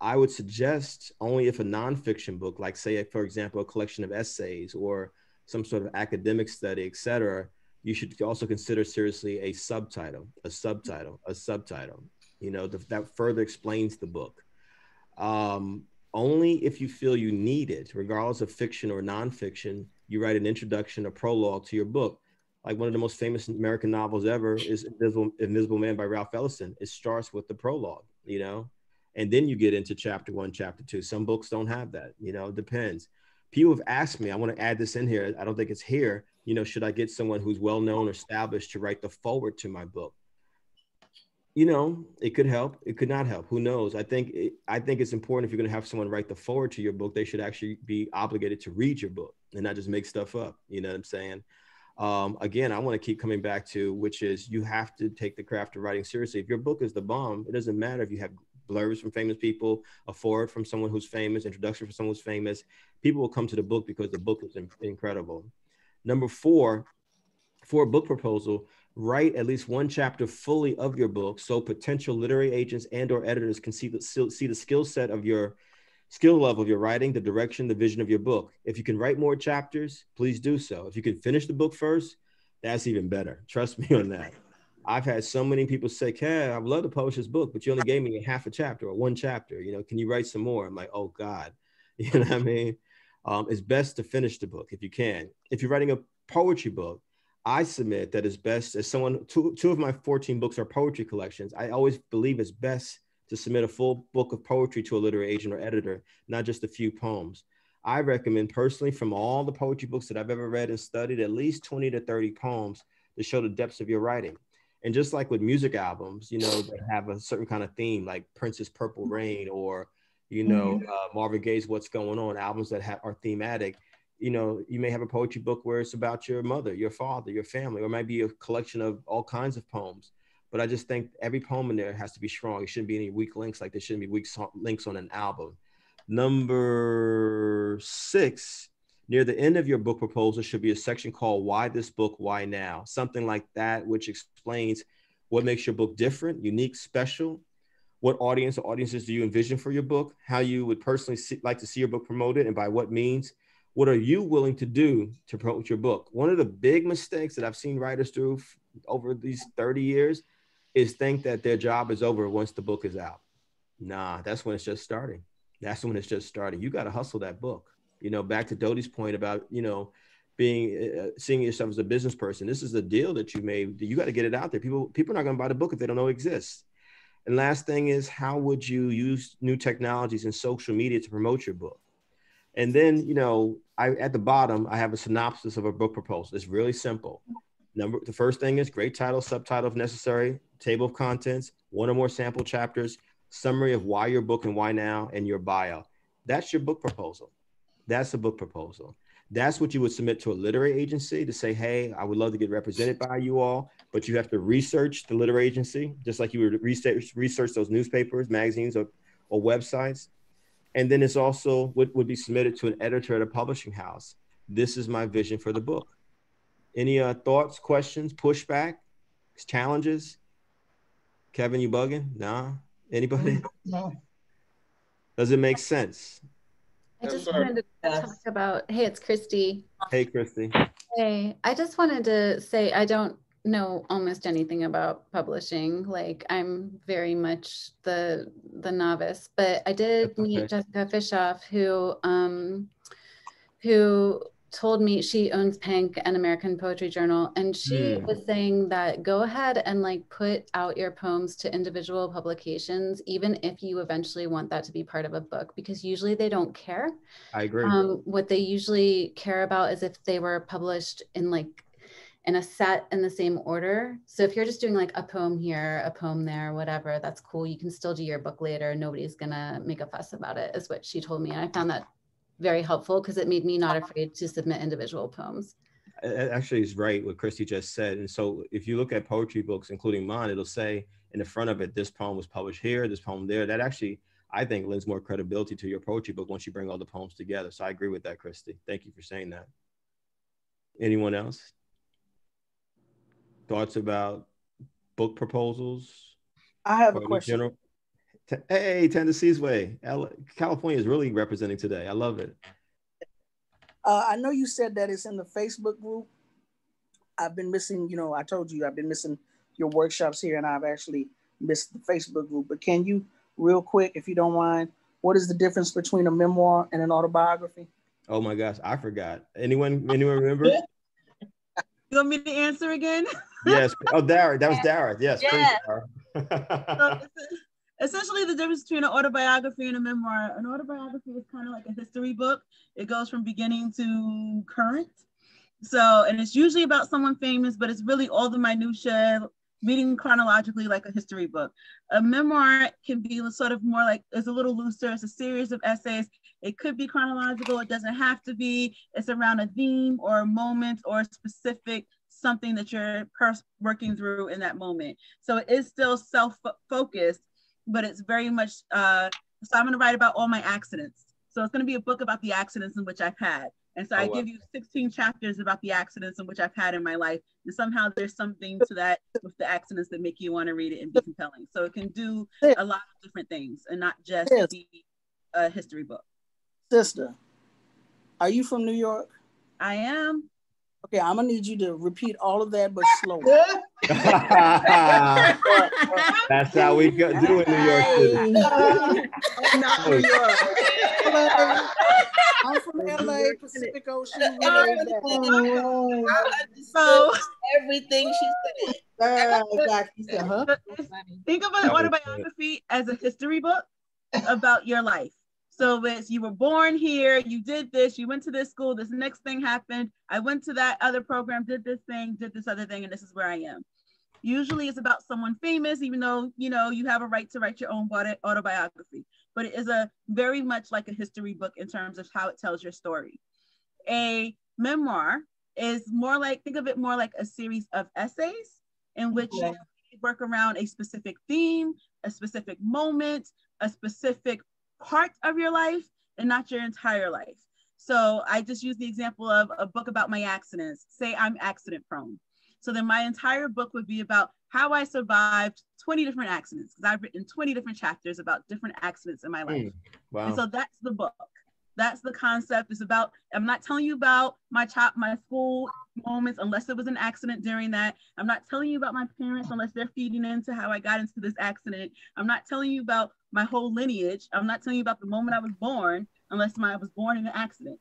I would suggest only if a nonfiction book, like say, for example, a collection of essays or some sort of academic study, etc., you should also consider seriously a subtitle. That further explains the book. Only if you feel you need it, regardless of fiction or nonfiction, you write an introduction, a prologue to your book. Like one of the most famous American novels ever is Invisible Man by Ralph Ellison. It starts with the prologue, and then you get into chapter 1, chapter 2. Some books don't have that, it depends. People have asked me, I want to add this in here. I don't think it's here. Should I get someone who's well-known or established to write the foreword to my book? It could help. It could not help. Who knows? I think it's important if you're going to have someone write the foreword to your book, they should actually be obligated to read your book and not just make stuff up. You know what I'm saying? Again, I want to keep coming back to, which is you have to take the craft of writing seriously. If your book is the bomb, it doesn't matter if you have blurbs from famous people, a foreword from someone who's famous, introduction from someone who's famous. People will come to the book because the book is incredible. Number 4, for a book proposal, write at least one chapter fully of your book so potential literary agents and or editors can see the skill set of your skill level of your writing, the direction, the vision of your book. If you can write more chapters, please do so. If you can finish the book first, that's even better. Trust me on that. I've had so many people say, Kev, I would love to publish this book, but you only gave me half a chapter or one chapter. You know, can you write some more? I'm like, oh God, you know what I mean? It's best to finish the book if you can. If you're writing a poetry book, I submit that it's best as someone, two of my 14 books are poetry collections. I always believe it's best to submit a full book of poetry to a literary agent or editor, not just a few poems. I recommend personally from all the poetry books that I've ever read and studied, at least 20 to 30 poems to show the depths of your writing. And just like with music albums, you know, that have a certain kind of theme, like Prince's Purple Rain or, you know, Marvin Gaye's What's Going On, albums that are thematic. You know, you may have a poetry book where it's about your mother, your father, your family, or it might be a collection of all kinds of poems. But I just think every poem in there has to be strong. It shouldn't be any weak links, like there shouldn't be weak links on an album. Number 6, near the end of your book proposal should be a section called Why This Book, Why Now? Something like that, which explains what makes your book different, unique, special. What audience or audiences do you envision for your book? How you would personally like to see your book promoted and by what means? What are you willing to do to promote your book? One of the big mistakes that I've seen writers do over these 30 years is think that their job is over once the book is out. Nah, that's when it's just starting. That's when it's just starting. You got to hustle that book. You know, back to Dodie's point about, you know, being, seeing yourself as a business person. This is a deal that you made. You got to get it out there. People are not going to buy the book if they don't know it exists. And last thing is, how would you use new technologies and social media to promote your book? And then, you know, at the bottom, I have a synopsis of a book proposal. It's really simple. The first thing is great title, subtitle if necessary, table of contents, one or more sample chapters, summary of why your book and why now, and your bio. That's your book proposal. That's a book proposal. That's what you would submit to a literary agency to say, hey, I would love to get represented by you all, but you have to research the literary agency, just like you would research those newspapers, magazines, or websites. And then it's also what would be submitted to an editor at a publishing house. This is my vision for the book. Any thoughts, questions, pushback, challenges? Kevin, you bugging? Nah. Anybody? No. Does it make sense? I just wanted to talk about, hey, it's Christy. Hey, Christy. Hey, I just wanted to say I don't know almost anything about publishing. Like I'm very much the novice, but I did meet Jessica Fishoff, who told me she owns Pink, an American Poetry Journal, and she was saying that go ahead and like put out your poems to individual publications, even if you eventually want that to be part of a book, because usually they don't care. I agree. What they usually care about is if they were published in a set in the same order. So if you're just doing like a poem here, a poem there, whatever, that's cool. You can still do your book later. Nobody's gonna make a fuss about it, is what she told me. And I found that very helpful because it made me not afraid to submit individual poems. Actually, it's right what Christy just said. And so if you look at poetry books, including mine, it'll say in the front of it, this poem was published here, this poem there. That actually, I think, lends more credibility to your poetry book once you bring all the poems together. So I agree with that, Christy. Thank you for saying that. Anyone else? Thoughts about book proposals? I have a question. Hey, Tennessee's Way. California is really representing today. I love it. I know you said that it's in the Facebook group. I've been missing, you know, I told you I've been missing your workshops here and I've actually missed the Facebook group. But can you, real quick, if you don't mind, what is the difference between a memoir and an autobiography? Oh my gosh, I forgot. Anyone remember? You want me to answer again? Yes. Oh, Dara. That was Dara. Yes. Yeah. Dara. So essentially, the difference between an autobiography and a memoir. An autobiography is kind of like a history book. It goes from beginning to current. So, and it's usually about someone famous, but it's really all the minutiae, reading chronologically like a history book. A memoir can be sort of more like, it's a little looser. It's a series of essays. It could be chronological. It doesn't have to be. It's around a theme or a moment or a specific something that you're working through in that moment. So it is still self-focused, but it's very much, so I'm going to write about all my accidents. So it's going to be a book about the accidents in which I've had. And so I give you 16 chapters about the accidents in which I've had in my life. And somehow there's something to that with the accidents that make you want to read it and be compelling. So it can do a lot of different things and not just be a history book. Sister, are you from New York? I am. Okay, I'm gonna need you to repeat all of that, but slow. That's how we do in New York City. Not New York. I'm from LA, Pacific Ocean. So everything she said. Exactly. Think of an autobiography as a history book about your life. So it's you were born here, you did this, you went to this school, this next thing happened, I went to that other program, did this thing, did this other thing, and this is where I am. Usually it's about someone famous, even though you have a right to write your own autobiography. But it is a very much like a history book in terms of how it tells your story. A memoir is more like, think of it more like a series of essays in which you work around a specific theme, a specific moment, a specific part of your life, and not your entire life. So I just use the example of a book about my accidents. Say I'm accident prone. So then my entire book would be about how I survived 20 different accidents, because I've written 20 different chapters about different accidents in my life. Wow. And so that's the book. That's the concept. It's about, I'm not telling you about my school moments unless it was an accident during that. I'm not telling you about my parents unless they're feeding into how I got into this accident. I'm not telling you about my whole lineage. I'm not telling you about the moment I was born unless I was born in an accident.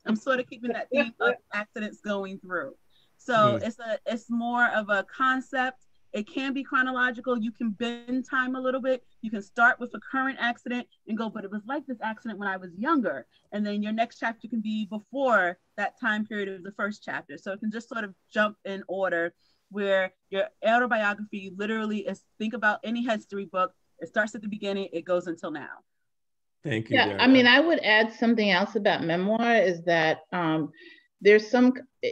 I'm sort of keeping that theme of accidents going through. So it's more of a concept. It can be chronological. You can bend time a little bit. You can start with a current accident and go, but it was like this accident when I was younger. And then your next chapter can be before that time period of the first chapter. So it can just sort of jump in order, where your autobiography literally is, think about any history book. It starts at the beginning, it goes until now. Thank you. Yeah, I mean, I would add something else about memoir is that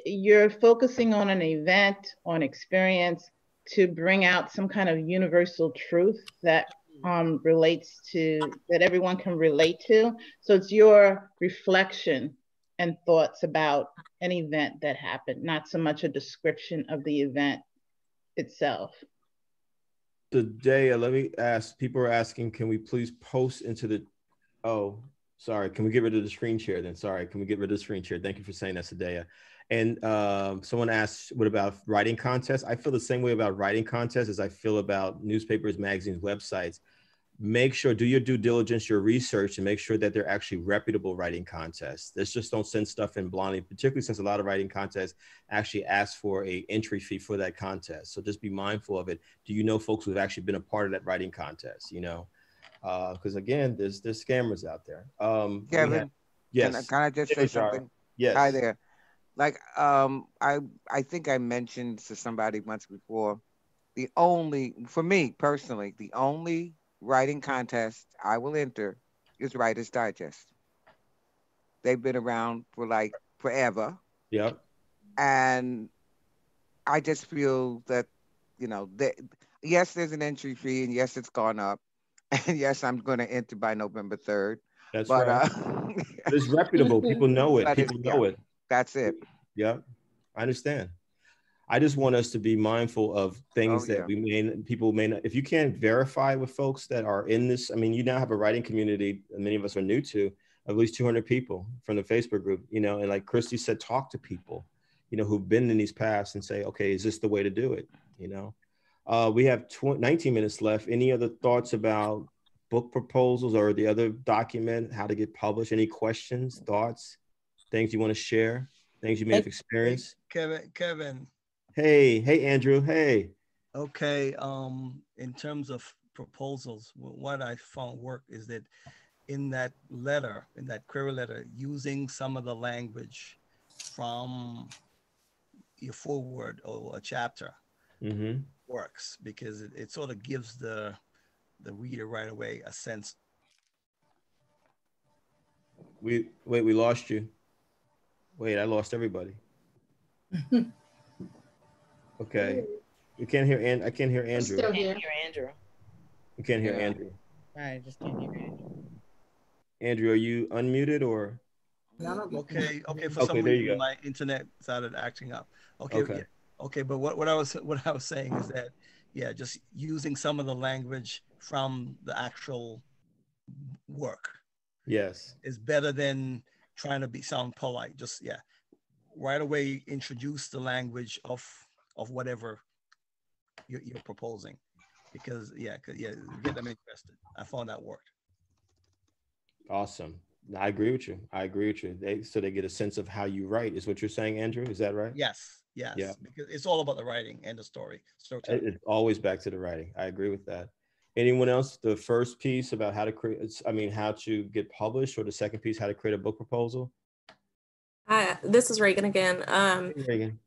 you're focusing on an event, on experience, to bring out some kind of universal truth that relates to, that everyone can relate to. So it's your reflection and thoughts about an event that happened, not so much a description of the event itself. Today, let me ask, people are asking, can we please post into the, sorry, can we get rid of the screen share then? Sorry, can we get rid of the screen share? Thank you for saying that, Sadea. And someone asked, what about writing contests? I feel the same way about writing contests as I feel about newspapers, magazines, websites. Make sure, do your due diligence, your research, and make sure that they're actually reputable writing contests. Let's just don't send stuff in blindly, particularly since a lot of writing contests actually ask for an entry fee for that contest. So just be mindful of it. Do you know folks who've actually been a part of that writing contest, Because again, there's scammers out there. Kevin, yes. Can I just say something? Yes. Hi there. Like, I think I mentioned to somebody once before, for me personally, the only writing contest I will enter is Writer's Digest. They've been around for like forever. Yep. And I just feel that, yes, there's an entry fee, and yes, it's gone up. And yes, I'm going to enter by November 3rd. That's right. It's reputable. People know it. People know it. That's it. Yeah, I understand. I just want us to be mindful of things that people may not, if you can't verify with folks that are in this, I mean, you now have a writing community, and many of us are new to, at least 200 people from the Facebook group, and like Christy said, talk to people, who've been in these paths and say, okay, is this the way to do it? We have 19 minutes left. Any other thoughts about book proposals or the other document, how to get published? Any questions, thoughts, things you want to share, things you may have experienced? Kevin. Hey, Andrew, hey. Okay, in terms of proposals, what I found work is that in that letter, in that query letter, using some of the language from your foreword or a chapter works, because it sort of gives the reader right away a sense. We lost you. Wait, I lost everybody. Okay. You can't hear I can't hear Andrew. Still here. Andrew. You can't hear Andrew. I just can't hear Andrew. Andrew, are you unmuted or? Okay. For some reason, my internet started acting up. Okay. But what I was saying is that, just using some of the language from the actual work. Yes. Is better than trying to sound polite. right away introduce the language of whatever you're proposing, because get them interested. I found that worked. Awesome. I agree with you. So they get a sense of how you write, is what you're saying, Andrew? Is that right? Yes. Yeah. Because it's all about the writing and the story. It's always back to the writing. I agree with that. Anyone else? The first piece about how to create, how to get published, or the second piece, how to create a book proposal? Hi, this is Reagan again. Reagan.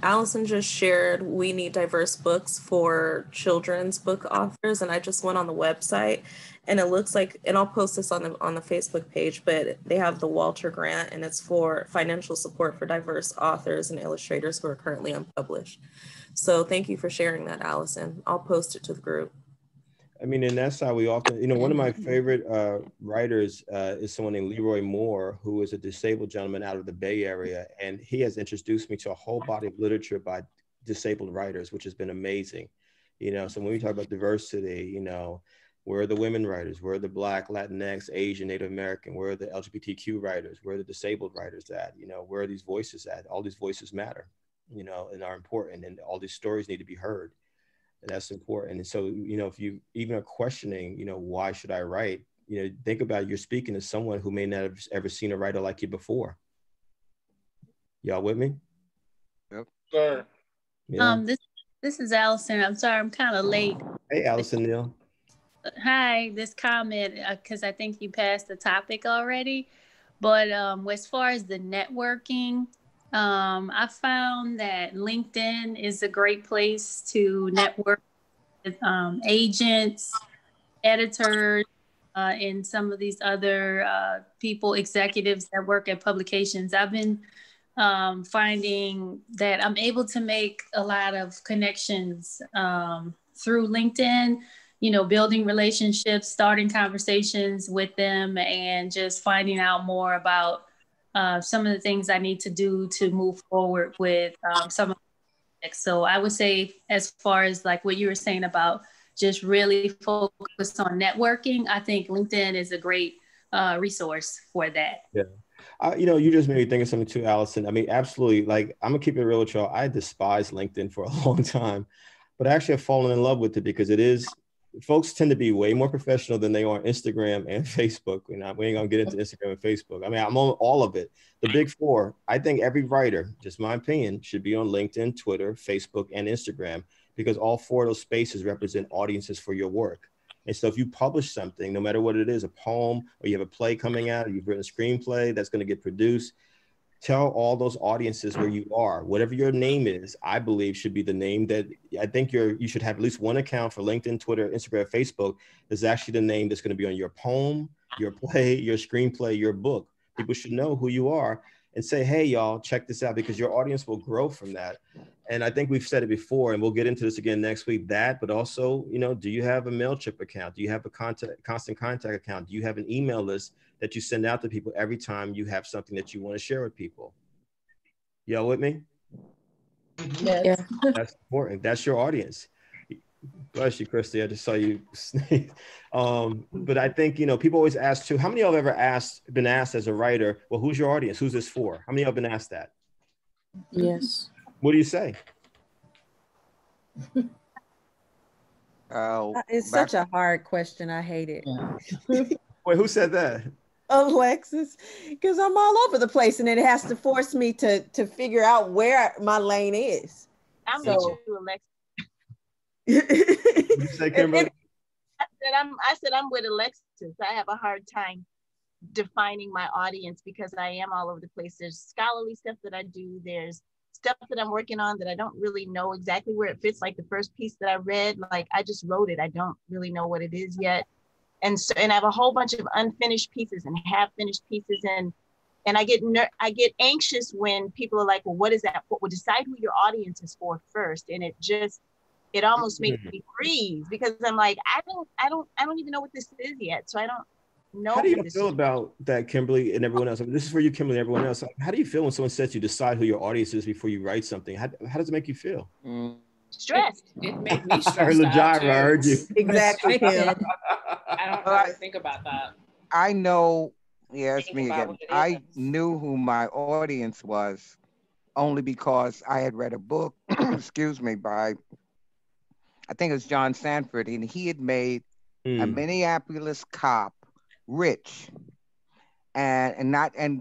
Allison just shared we need diverse books for children's book authors, and I just went on the website, and it looks like, and I'll post this on the Facebook page, but they have the Walter Grant, and it's for financial support for diverse authors and illustrators who are currently unpublished. So thank you for sharing that, Allison. I'll post it to the group. I mean, and that's how we often, one of my favorite writers is someone named Leroy Moore, who is a disabled gentleman out of the Bay Area. And he has introduced me to a whole body of literature by disabled writers, which has been amazing. So when we talk about diversity, where are the women writers? Where are the Black, Latinx, Asian, Native American? Where are the LGBTQ writers? Where are the disabled writers at? Where are these voices at? All these voices matter, and are important, and all these stories need to be heard. And that's important. And so, if you even are questioning, why should I write? Think about it, you're speaking to someone who may not have ever seen a writer like you before. Y'all with me? Yep. Sure. Yeah. This is Allison. I'm sorry, I'm kind of late. Hey, Allison Neal. Hi, this comment, because I think you passed the topic already. But as far as the networking, I found that LinkedIn is a great place to network with agents, editors, and some of these other people, executives that work at publications. I've been finding that I'm able to make a lot of connections through LinkedIn, building relationships, starting conversations with them, and just finding out more about some of the things I need to do to move forward with some of the projects. So I would say, as far as like what you were saying about just really focus on networking, I think LinkedIn is a great resource for that. Yeah. You just made me think of something too, Allison. I mean, absolutely. Like, I'm gonna keep it real with y'all. I despised LinkedIn for a long time, but I actually have fallen in love with it because folks tend to be way more professional than they are on Instagram and Facebook. We ain't gonna get into Instagram and Facebook. I mean, I'm on all of it. The big four. I think every writer, just my opinion, should be on LinkedIn, Twitter, Facebook, and Instagram, because all four of those spaces represent audiences for your work. And so if you publish something, no matter what it is, a poem, or you have a play coming out, or you've written a screenplay that's going to get produced, tell all those audiences where you are. Whatever your name is, I believe should be the name that I think you should have at least one account for LinkedIn, Twitter, Instagram, Facebook. Is actually the name that's going to be on your poem, your play, your screenplay, your book. People should know who you are and say, hey, y'all, check this out, because your audience will grow from that. And I think we've said it before, and we'll get into this again next week, but also, do you have a MailChimp account? Do you have a constant contact account? Do you have an email list that you send out to people every time you have something that you want to share with people? Y'all with me? Yes. Yeah. That's important. That's your audience. Bless you, Christy. I just saw you sneeze. But I think, people always ask too, how many of y'all have ever been asked as a writer, well, who's your audience? Who's this for? How many of y'all been asked that? Yes. What do you say? It's such a hard question. I hate it. Wait, who said that? Alexis, because I'm all over the place, and it has to force me to figure out where my lane is. I'm with you, Alexis. What you say, Kimberly? I said I'm with Alexis. I have a hard time defining my audience because I am all over the place. There's scholarly stuff that I do. There's stuff that I'm working on that I don't really know exactly where it fits. Like the first piece that I read, like I just wrote it. I don't really know what it is yet. And I have a whole bunch of unfinished pieces and half finished pieces. And I get anxious when people are like, well, what is that? Well, decide who your audience is for first. And it almost makes me freeze because I'm like, I don't even know what this is yet. So I don't know. How do you feel about that, Kimberly, and everyone else? I mean, this is for you, Kimberly, and everyone else. How do you feel when someone says you decide who your audience is before you write something? How does it make you feel? Stressed. It made me stressed. I heard you. Exactly. I don't ever think about that. I know, yeah, it's me again. I knew who my audience was only because I had read a book, excuse me, by, I think it was John Sanford, and he had made a Minneapolis cop rich and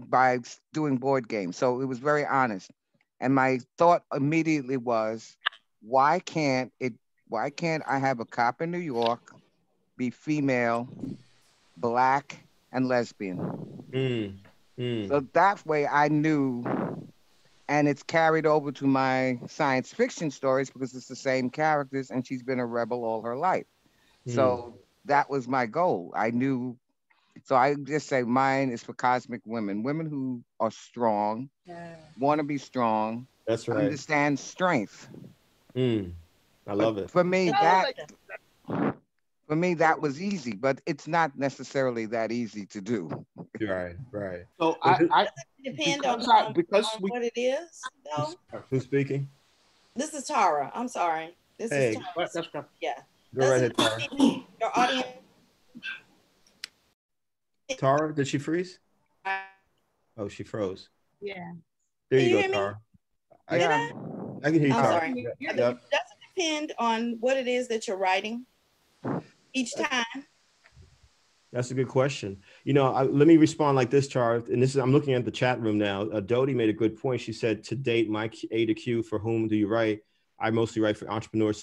by doing board games. So it was very honest. And my thought immediately was, why can't I have a cop in New York be female, Black, and lesbian? So that way I knew, and it's carried over to my science fiction stories because it's the same characters and she's been a rebel all her life. So that was my goal. I knew, so I just say mine is for cosmic women, women who are strong, want to be strong. That's right. Understand strength. I love it. For me, that was easy, but it's not necessarily that easy to do. Right. So depend on what it is, though. Who's speaking? This is Tara. I'm sorry. This is Tara. Yeah. Go right ahead, Tara. Your audience. Tara, did she freeze? Oh, she froze. Yeah. There you go, Tara. I can hear you, Tara. I'm sorry. Does it depend on what it is that you're writing each time? That's a good question. You know, let me respond like this, Tara. And this is, I'm looking at the chat room now. Dodie made a good point. She said, to date, my A to Q, for whom do you write? I mostly write for entrepreneurs,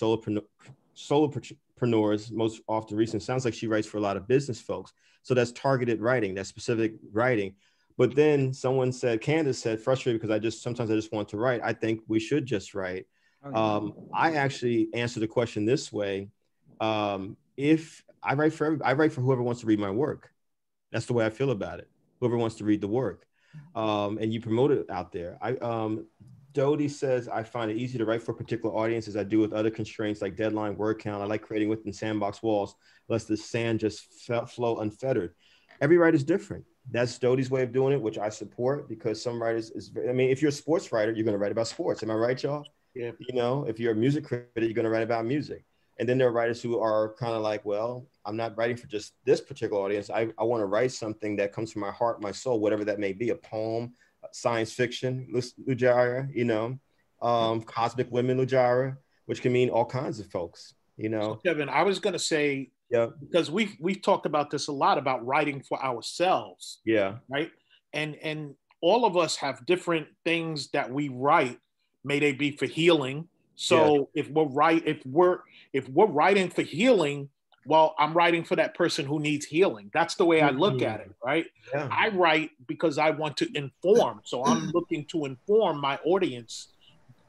solopreneurs, most often recent. Sounds like she writes for a lot of business folks. So that's targeted writing, that's specific writing. But then someone said, Candace said, frustrated because sometimes I just want to write. I think we should just write. I actually answer the question this way. If I write for whoever wants to read my work. That's the way I feel about it. Whoever wants to read the work, and you promote it out there. Dodie says, I find it easy to write for a particular audience as I do with other constraints like deadline, word count. I like creating within sandbox walls, lest the sand just flow unfettered. Every writer is different. That's Dodie's way of doing it, which I support, because some writers if you're a sports writer, you're going to write about sports. Am I right, y'all? Yeah. You know, if you're a music critic, you're going to write about music. And then there are writers who are kind of like, well, I'm not writing for just this particular audience. I want to write something that comes from my heart, my soul, whatever that may be, a poem, science fiction, Lujara, you know, cosmic women, Lujara, which can mean all kinds of folks, you know. So Kevin, I was going to say, because we've talked about this a lot, about writing for ourselves. Yeah. Right. And all of us have different things that we write. May they be for healing. So if we're writing for healing, well, I'm writing for that person who needs healing. That's the way I look at it, right? Yeah. I write because I want to inform. So I'm looking to inform my audience,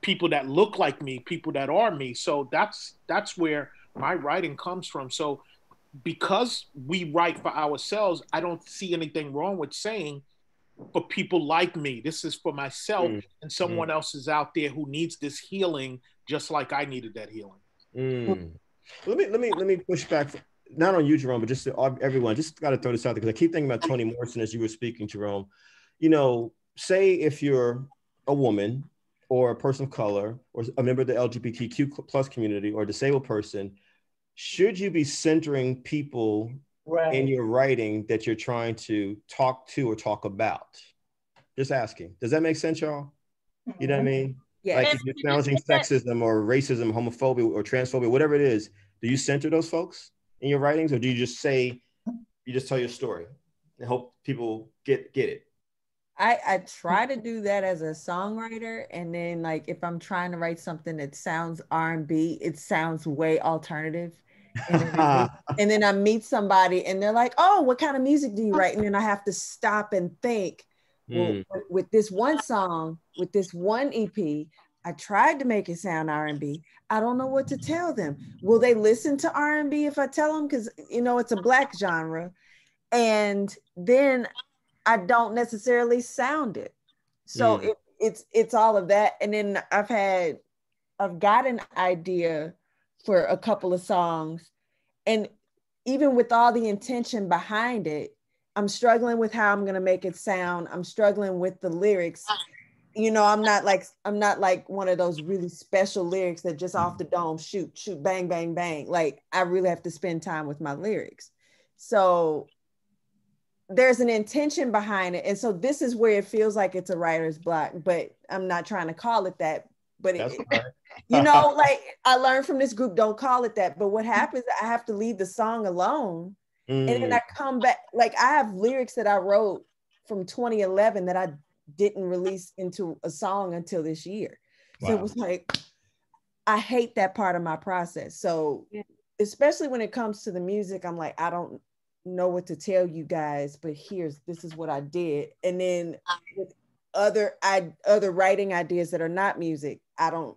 people that look like me, people that are me. So that's where my writing comes from. So because we write for ourselves, I don't see anything wrong with saying, for people like me, this is for myself, and someone else is out there who needs this healing just like I needed that healing. Let me push back, not on you, Jerome, but just to everyone. Just got to throw this out there because I keep thinking about Toni Morrison as you were speaking, Jerome. You know, say if you're a woman or a person of color or a member of the LGBTQ plus community or a disabled person, should you be centering people in your writing that you're trying to talk to or talk about? Just asking. Does that make sense, y'all? You know what I mean? Yeah. Like if you're challenging sexism or racism, homophobia or transphobia, whatever it is, do you center those folks in your writings, or do you just tell your story and hope people get it? I try to do that as a songwriter, and then like if I'm trying to write something that sounds R&B, it sounds way alternative. And then I meet somebody and they're like, oh, what kind of music do you write? And then I have to stop and think, well, with this one song, with this one EP, I tried to make it sound R&B. I don't know what to tell them. Will they listen to R&B if I tell them? Because, you know, it's a Black genre. And then I don't necessarily sound it. So it's all of that. And then I've got an idea for a couple of songs. And even with all the intention behind it, I'm struggling with how I'm going to make it sound. I'm struggling with the lyrics. You know, I'm not like one of those really special lyrics that just off the dome, shoot, bang, bang, bang. Like I really have to spend time with my lyrics. So there's an intention behind it. And so this is where it feels like it's a writer's block, but I'm not trying to call it that. But you know, like I learned from this group, don't call it that. But what happens, I have to leave the song alone. And then I come back, like I have lyrics that I wrote from 2011 that I didn't release into a song until this year. So it was like, I hate that part of my process. So especially when it comes to the music, I'm like, I don't know what to tell you guys, but this is what I did. And then with other writing ideas that are not music, I don't.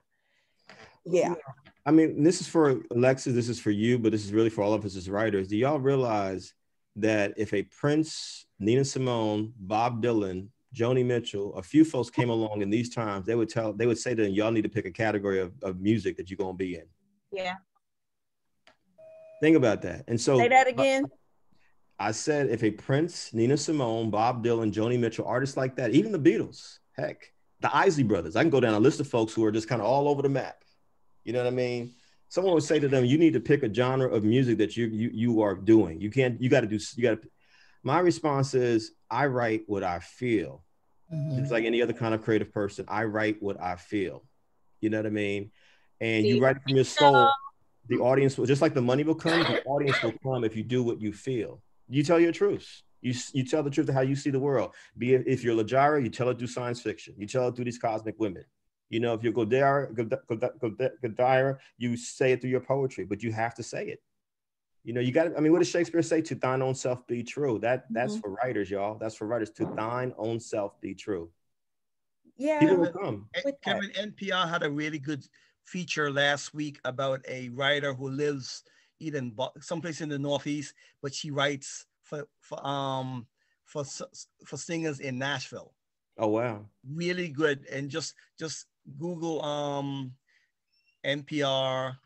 I mean, this is for Alexis, this is for you, but this is really for all of us as writers. Do y'all realize that if a Prince, Nina Simone, Bob Dylan, Joni Mitchell, a few folks came along in these times, they would say to them, y'all need to pick a category of music that you're gonna be in. Yeah. Think about that. And so say that again. I said, if a Prince, Nina Simone, Bob Dylan, Joni Mitchell, artists like that, even the Beatles, heck, the Isley Brothers, I can go down a list of folks who are just kind of all over the map. You know what I mean? Someone would say to them, you need to pick a genre of music that you are doing. My response is, I write what I feel. It's like any other kind of creative person. I write what I feel. You know what I mean? And you write it from your soul. The audience will, just like the money will come, the audience will come if you do what you feel. You tell your truths. You tell the truth of how you see the world. Be it, if you're Lajara, you tell it through science fiction. You tell it through these cosmic women. You know, if you're Godara, you say it through your poetry, but you have to say it. You know, you got to, I mean, what does Shakespeare say? To thine own self be true. That's for writers, y'all. That's for writers. To thine own self be true. Yeah. People will come. Kevin, NPR had a really good feature last week about a writer who lives either someplace in the Northeast, but she writes for singers in Nashville. Oh, wow. Really good. And just Google NPR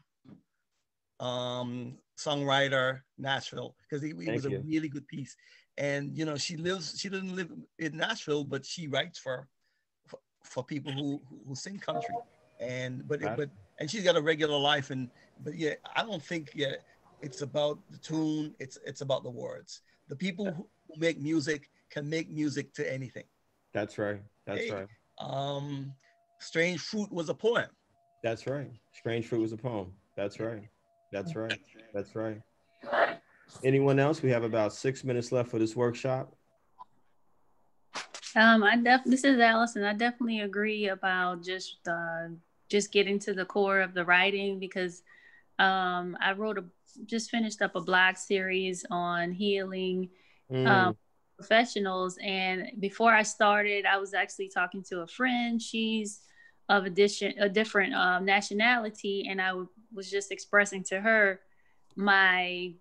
songwriter Nashville, because it was a really good piece. And you know, she doesn't live in Nashville, but she writes for people who sing country. And and she's got a regular life, but I don't think it's about the tune, it's about the words. The people who make music can make music to anything. That's right. That's right. Strange Fruit was a poem. That's right. Strange Fruit was a poem. That's right. That's right. That's right. Anyone else? We have about 6 minutes left for this workshop. This is Allison. I definitely agree about just getting to the core of the writing, because I just finished up a blog series on healing professionals, and before I started, I was actually talking to a friend. She's of a different nationality, and I was just expressing to her my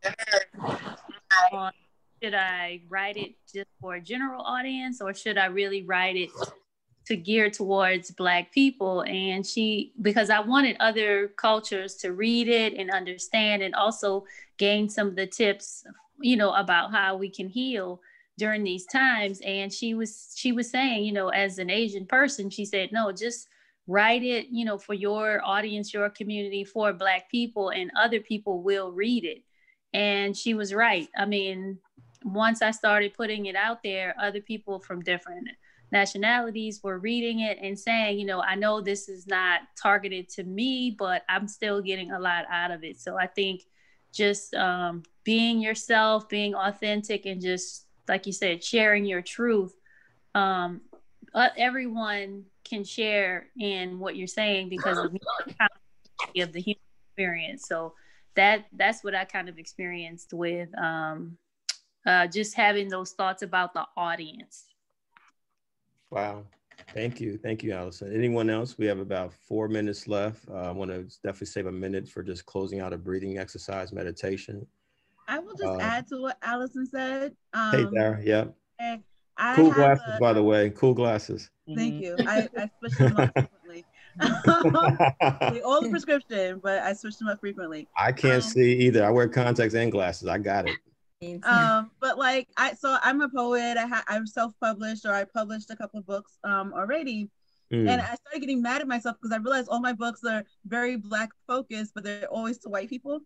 should I write it just for a general audience, or should I really write it to gear towards Black people? And because I wanted other cultures to read it and understand, and also gain some of the tips, about how we can heal during these times. And she was saying, as an Asian person, she said, no, just write it, for your audience, your community, for Black people, and other people will read it. And she was right. I mean, once I started putting it out there, other people from different nationalities were reading it and saying, I know this is not targeted to me, but I'm still getting a lot out of it. So I think just being yourself, being authentic, and just, like you said, sharing your truth. Everyone can share in what you're saying because of the human experience. So that's what I kind of experienced with just having those thoughts about the audience. Wow. Thank you, Allison. Anyone else? We have about 4 minutes left. I want to definitely save a minute for just closing out a breathing exercise meditation. I will just add to what Allison said. Hey, Dara. Yep. Cool glasses, by the way. Cool glasses. Thank you. I switch them up frequently. They all the prescription, but I switch them up frequently. I can't see either. I wear contacts and glasses. I got it. But like I'm a poet. I'm self-published, or I published a couple of books already. And I started getting mad at myself because I realized all my books are very Black focused, but they're always to white people.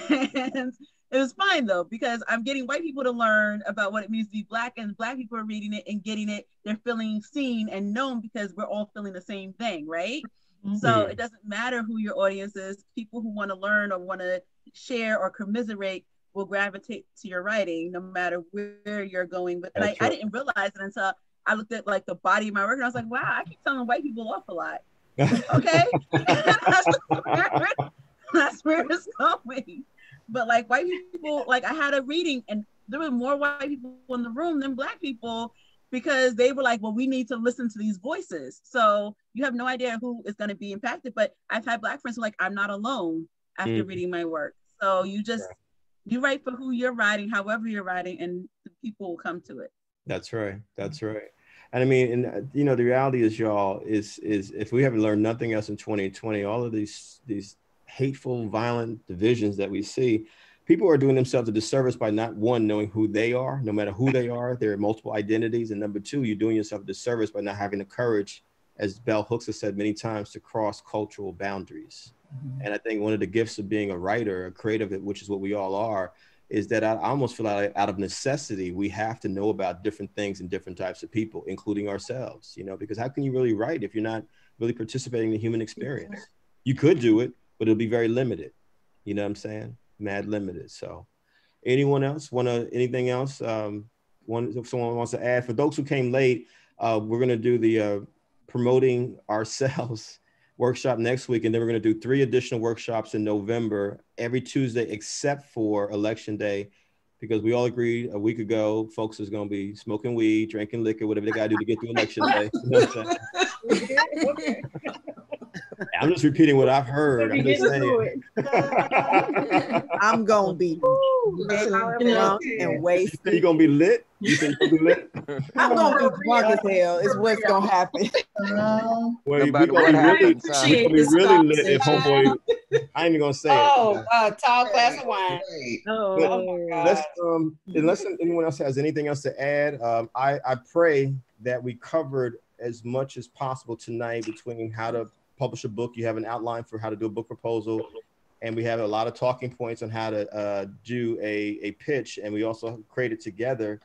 And It was fine though, because I'm getting white people to learn about what it means to be Black, and Black people are reading it and getting it. They're feeling seen and known because we're all feeling the same thing, right? So it doesn't matter who your audience is. People who want to learn or want to share or commiserate will gravitate to your writing no matter where you're going. But I didn't realize it until I looked at like the body of my work, and I was like, wow, I keep telling white people off a lot. Okay. That's where it's going. But like white people, like I had a reading and there were more white people in the room than Black people, because they were like, well, we need to listen to these voices. So you have no idea who is going to be impacted. But I've had Black friends who are like, I'm not alone after reading my work. So you just, you write for who you're writing, however you're writing, and the people will come to it. That's right. That's right. And I mean, and you know, the reality is, y'all, is if we haven't learned nothing else in 2020, all of these hateful, violent divisions that we see, people are doing themselves a disservice by not, one, knowing who they are, no matter who they are. There are multiple identities. And number two, you're doing yourself a disservice by not having the courage, as Bell Hooks has said many times, to cross cultural boundaries. And I think one of the gifts of being a writer, a creative, which is what we all are, is that I almost feel like out of necessity, we have to know about different things and different types of people, including ourselves, you know, because how can you really write if you're not really participating in the human experience? You could do it, but it'll be very limited. You know what I'm saying? Mad limited. So anyone else anything else? If someone wants to add, for those who came late, we're going to do the promoting ourselves workshop next week. And then we're going to do 3 additional workshops in November, every Tuesday, except for Election Day, because we all agreed a week ago, folks is going to be smoking weed, drinking liquor, whatever they got to do to get through Election Day. You know what I'm saying? I'm just repeating what I've heard. I'm just saying. I'm going to be drunk and wasted. You going to be lit? You think you're going to be lit? I'm going to be drunk as hell is what's going to happen. Well, we're going to be really lit if homeboy, I ain't even going to say it. Tall glass of wine. Let's, unless anyone else has anything else to add, I pray that we covered as much as possible tonight between how to publish a book. You have an outline for how to do a book proposal, and we have a lot of talking points on how to do a pitch, and we also created together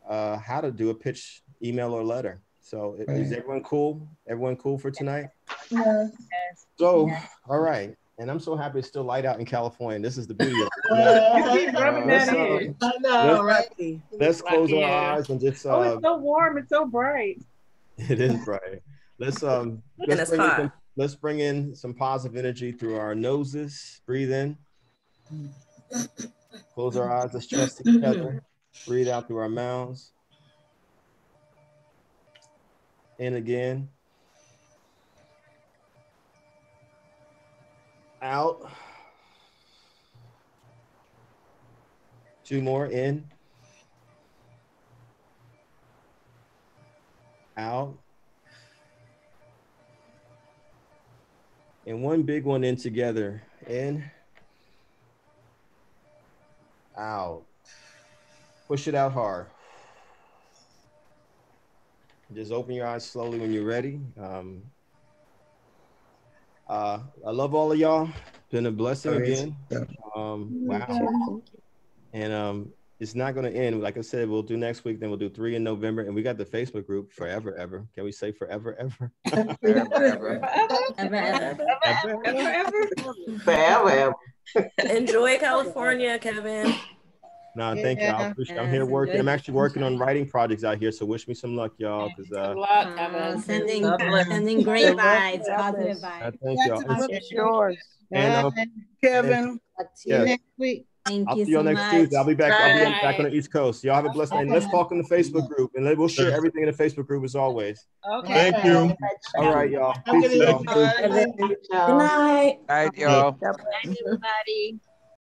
how to do a pitch, email or letter. So is everyone cool? Everyone cool for tonight? Yes. So, all right. And I'm so happy it's still light out in California. This is the beauty of it. Let's close our eyes and just. Oh, it's so warm. It's so bright. It is bright. Let's bring in some positive energy through our noses. Breathe in. Close our eyes. Let's trust each other. Breathe out through our mouths. In again. Out. 2 more. In. Out. And 1 big one in together. In. Out. Push it out hard. Just open your eyes slowly when you're ready. I love all of y'all. Been a blessing again. Wow. And it's not going to end. Like I said, we'll do next week. Then we'll do 3 in November. And we got the Facebook group, Forever Ever. Can we say Forever Ever? Forever. Enjoy California, Kevin. No, thank you. I'm here working. I'm actually working on writing projects out here. So wish me some luck, y'all. Sending great vibes, positive vibes. Thank y'all. It's yours. And Kevin. See you next week. I'll see you next Tuesday. I'll be back. I'll be back on the East Coast. Y'all have a blessed day. And let's talk in the Facebook group, and we'll share everything in the Facebook group as always. Okay. Thank you. All right, y'all. Peace, y'all. Good night. Good night, y'all. Good night, everybody.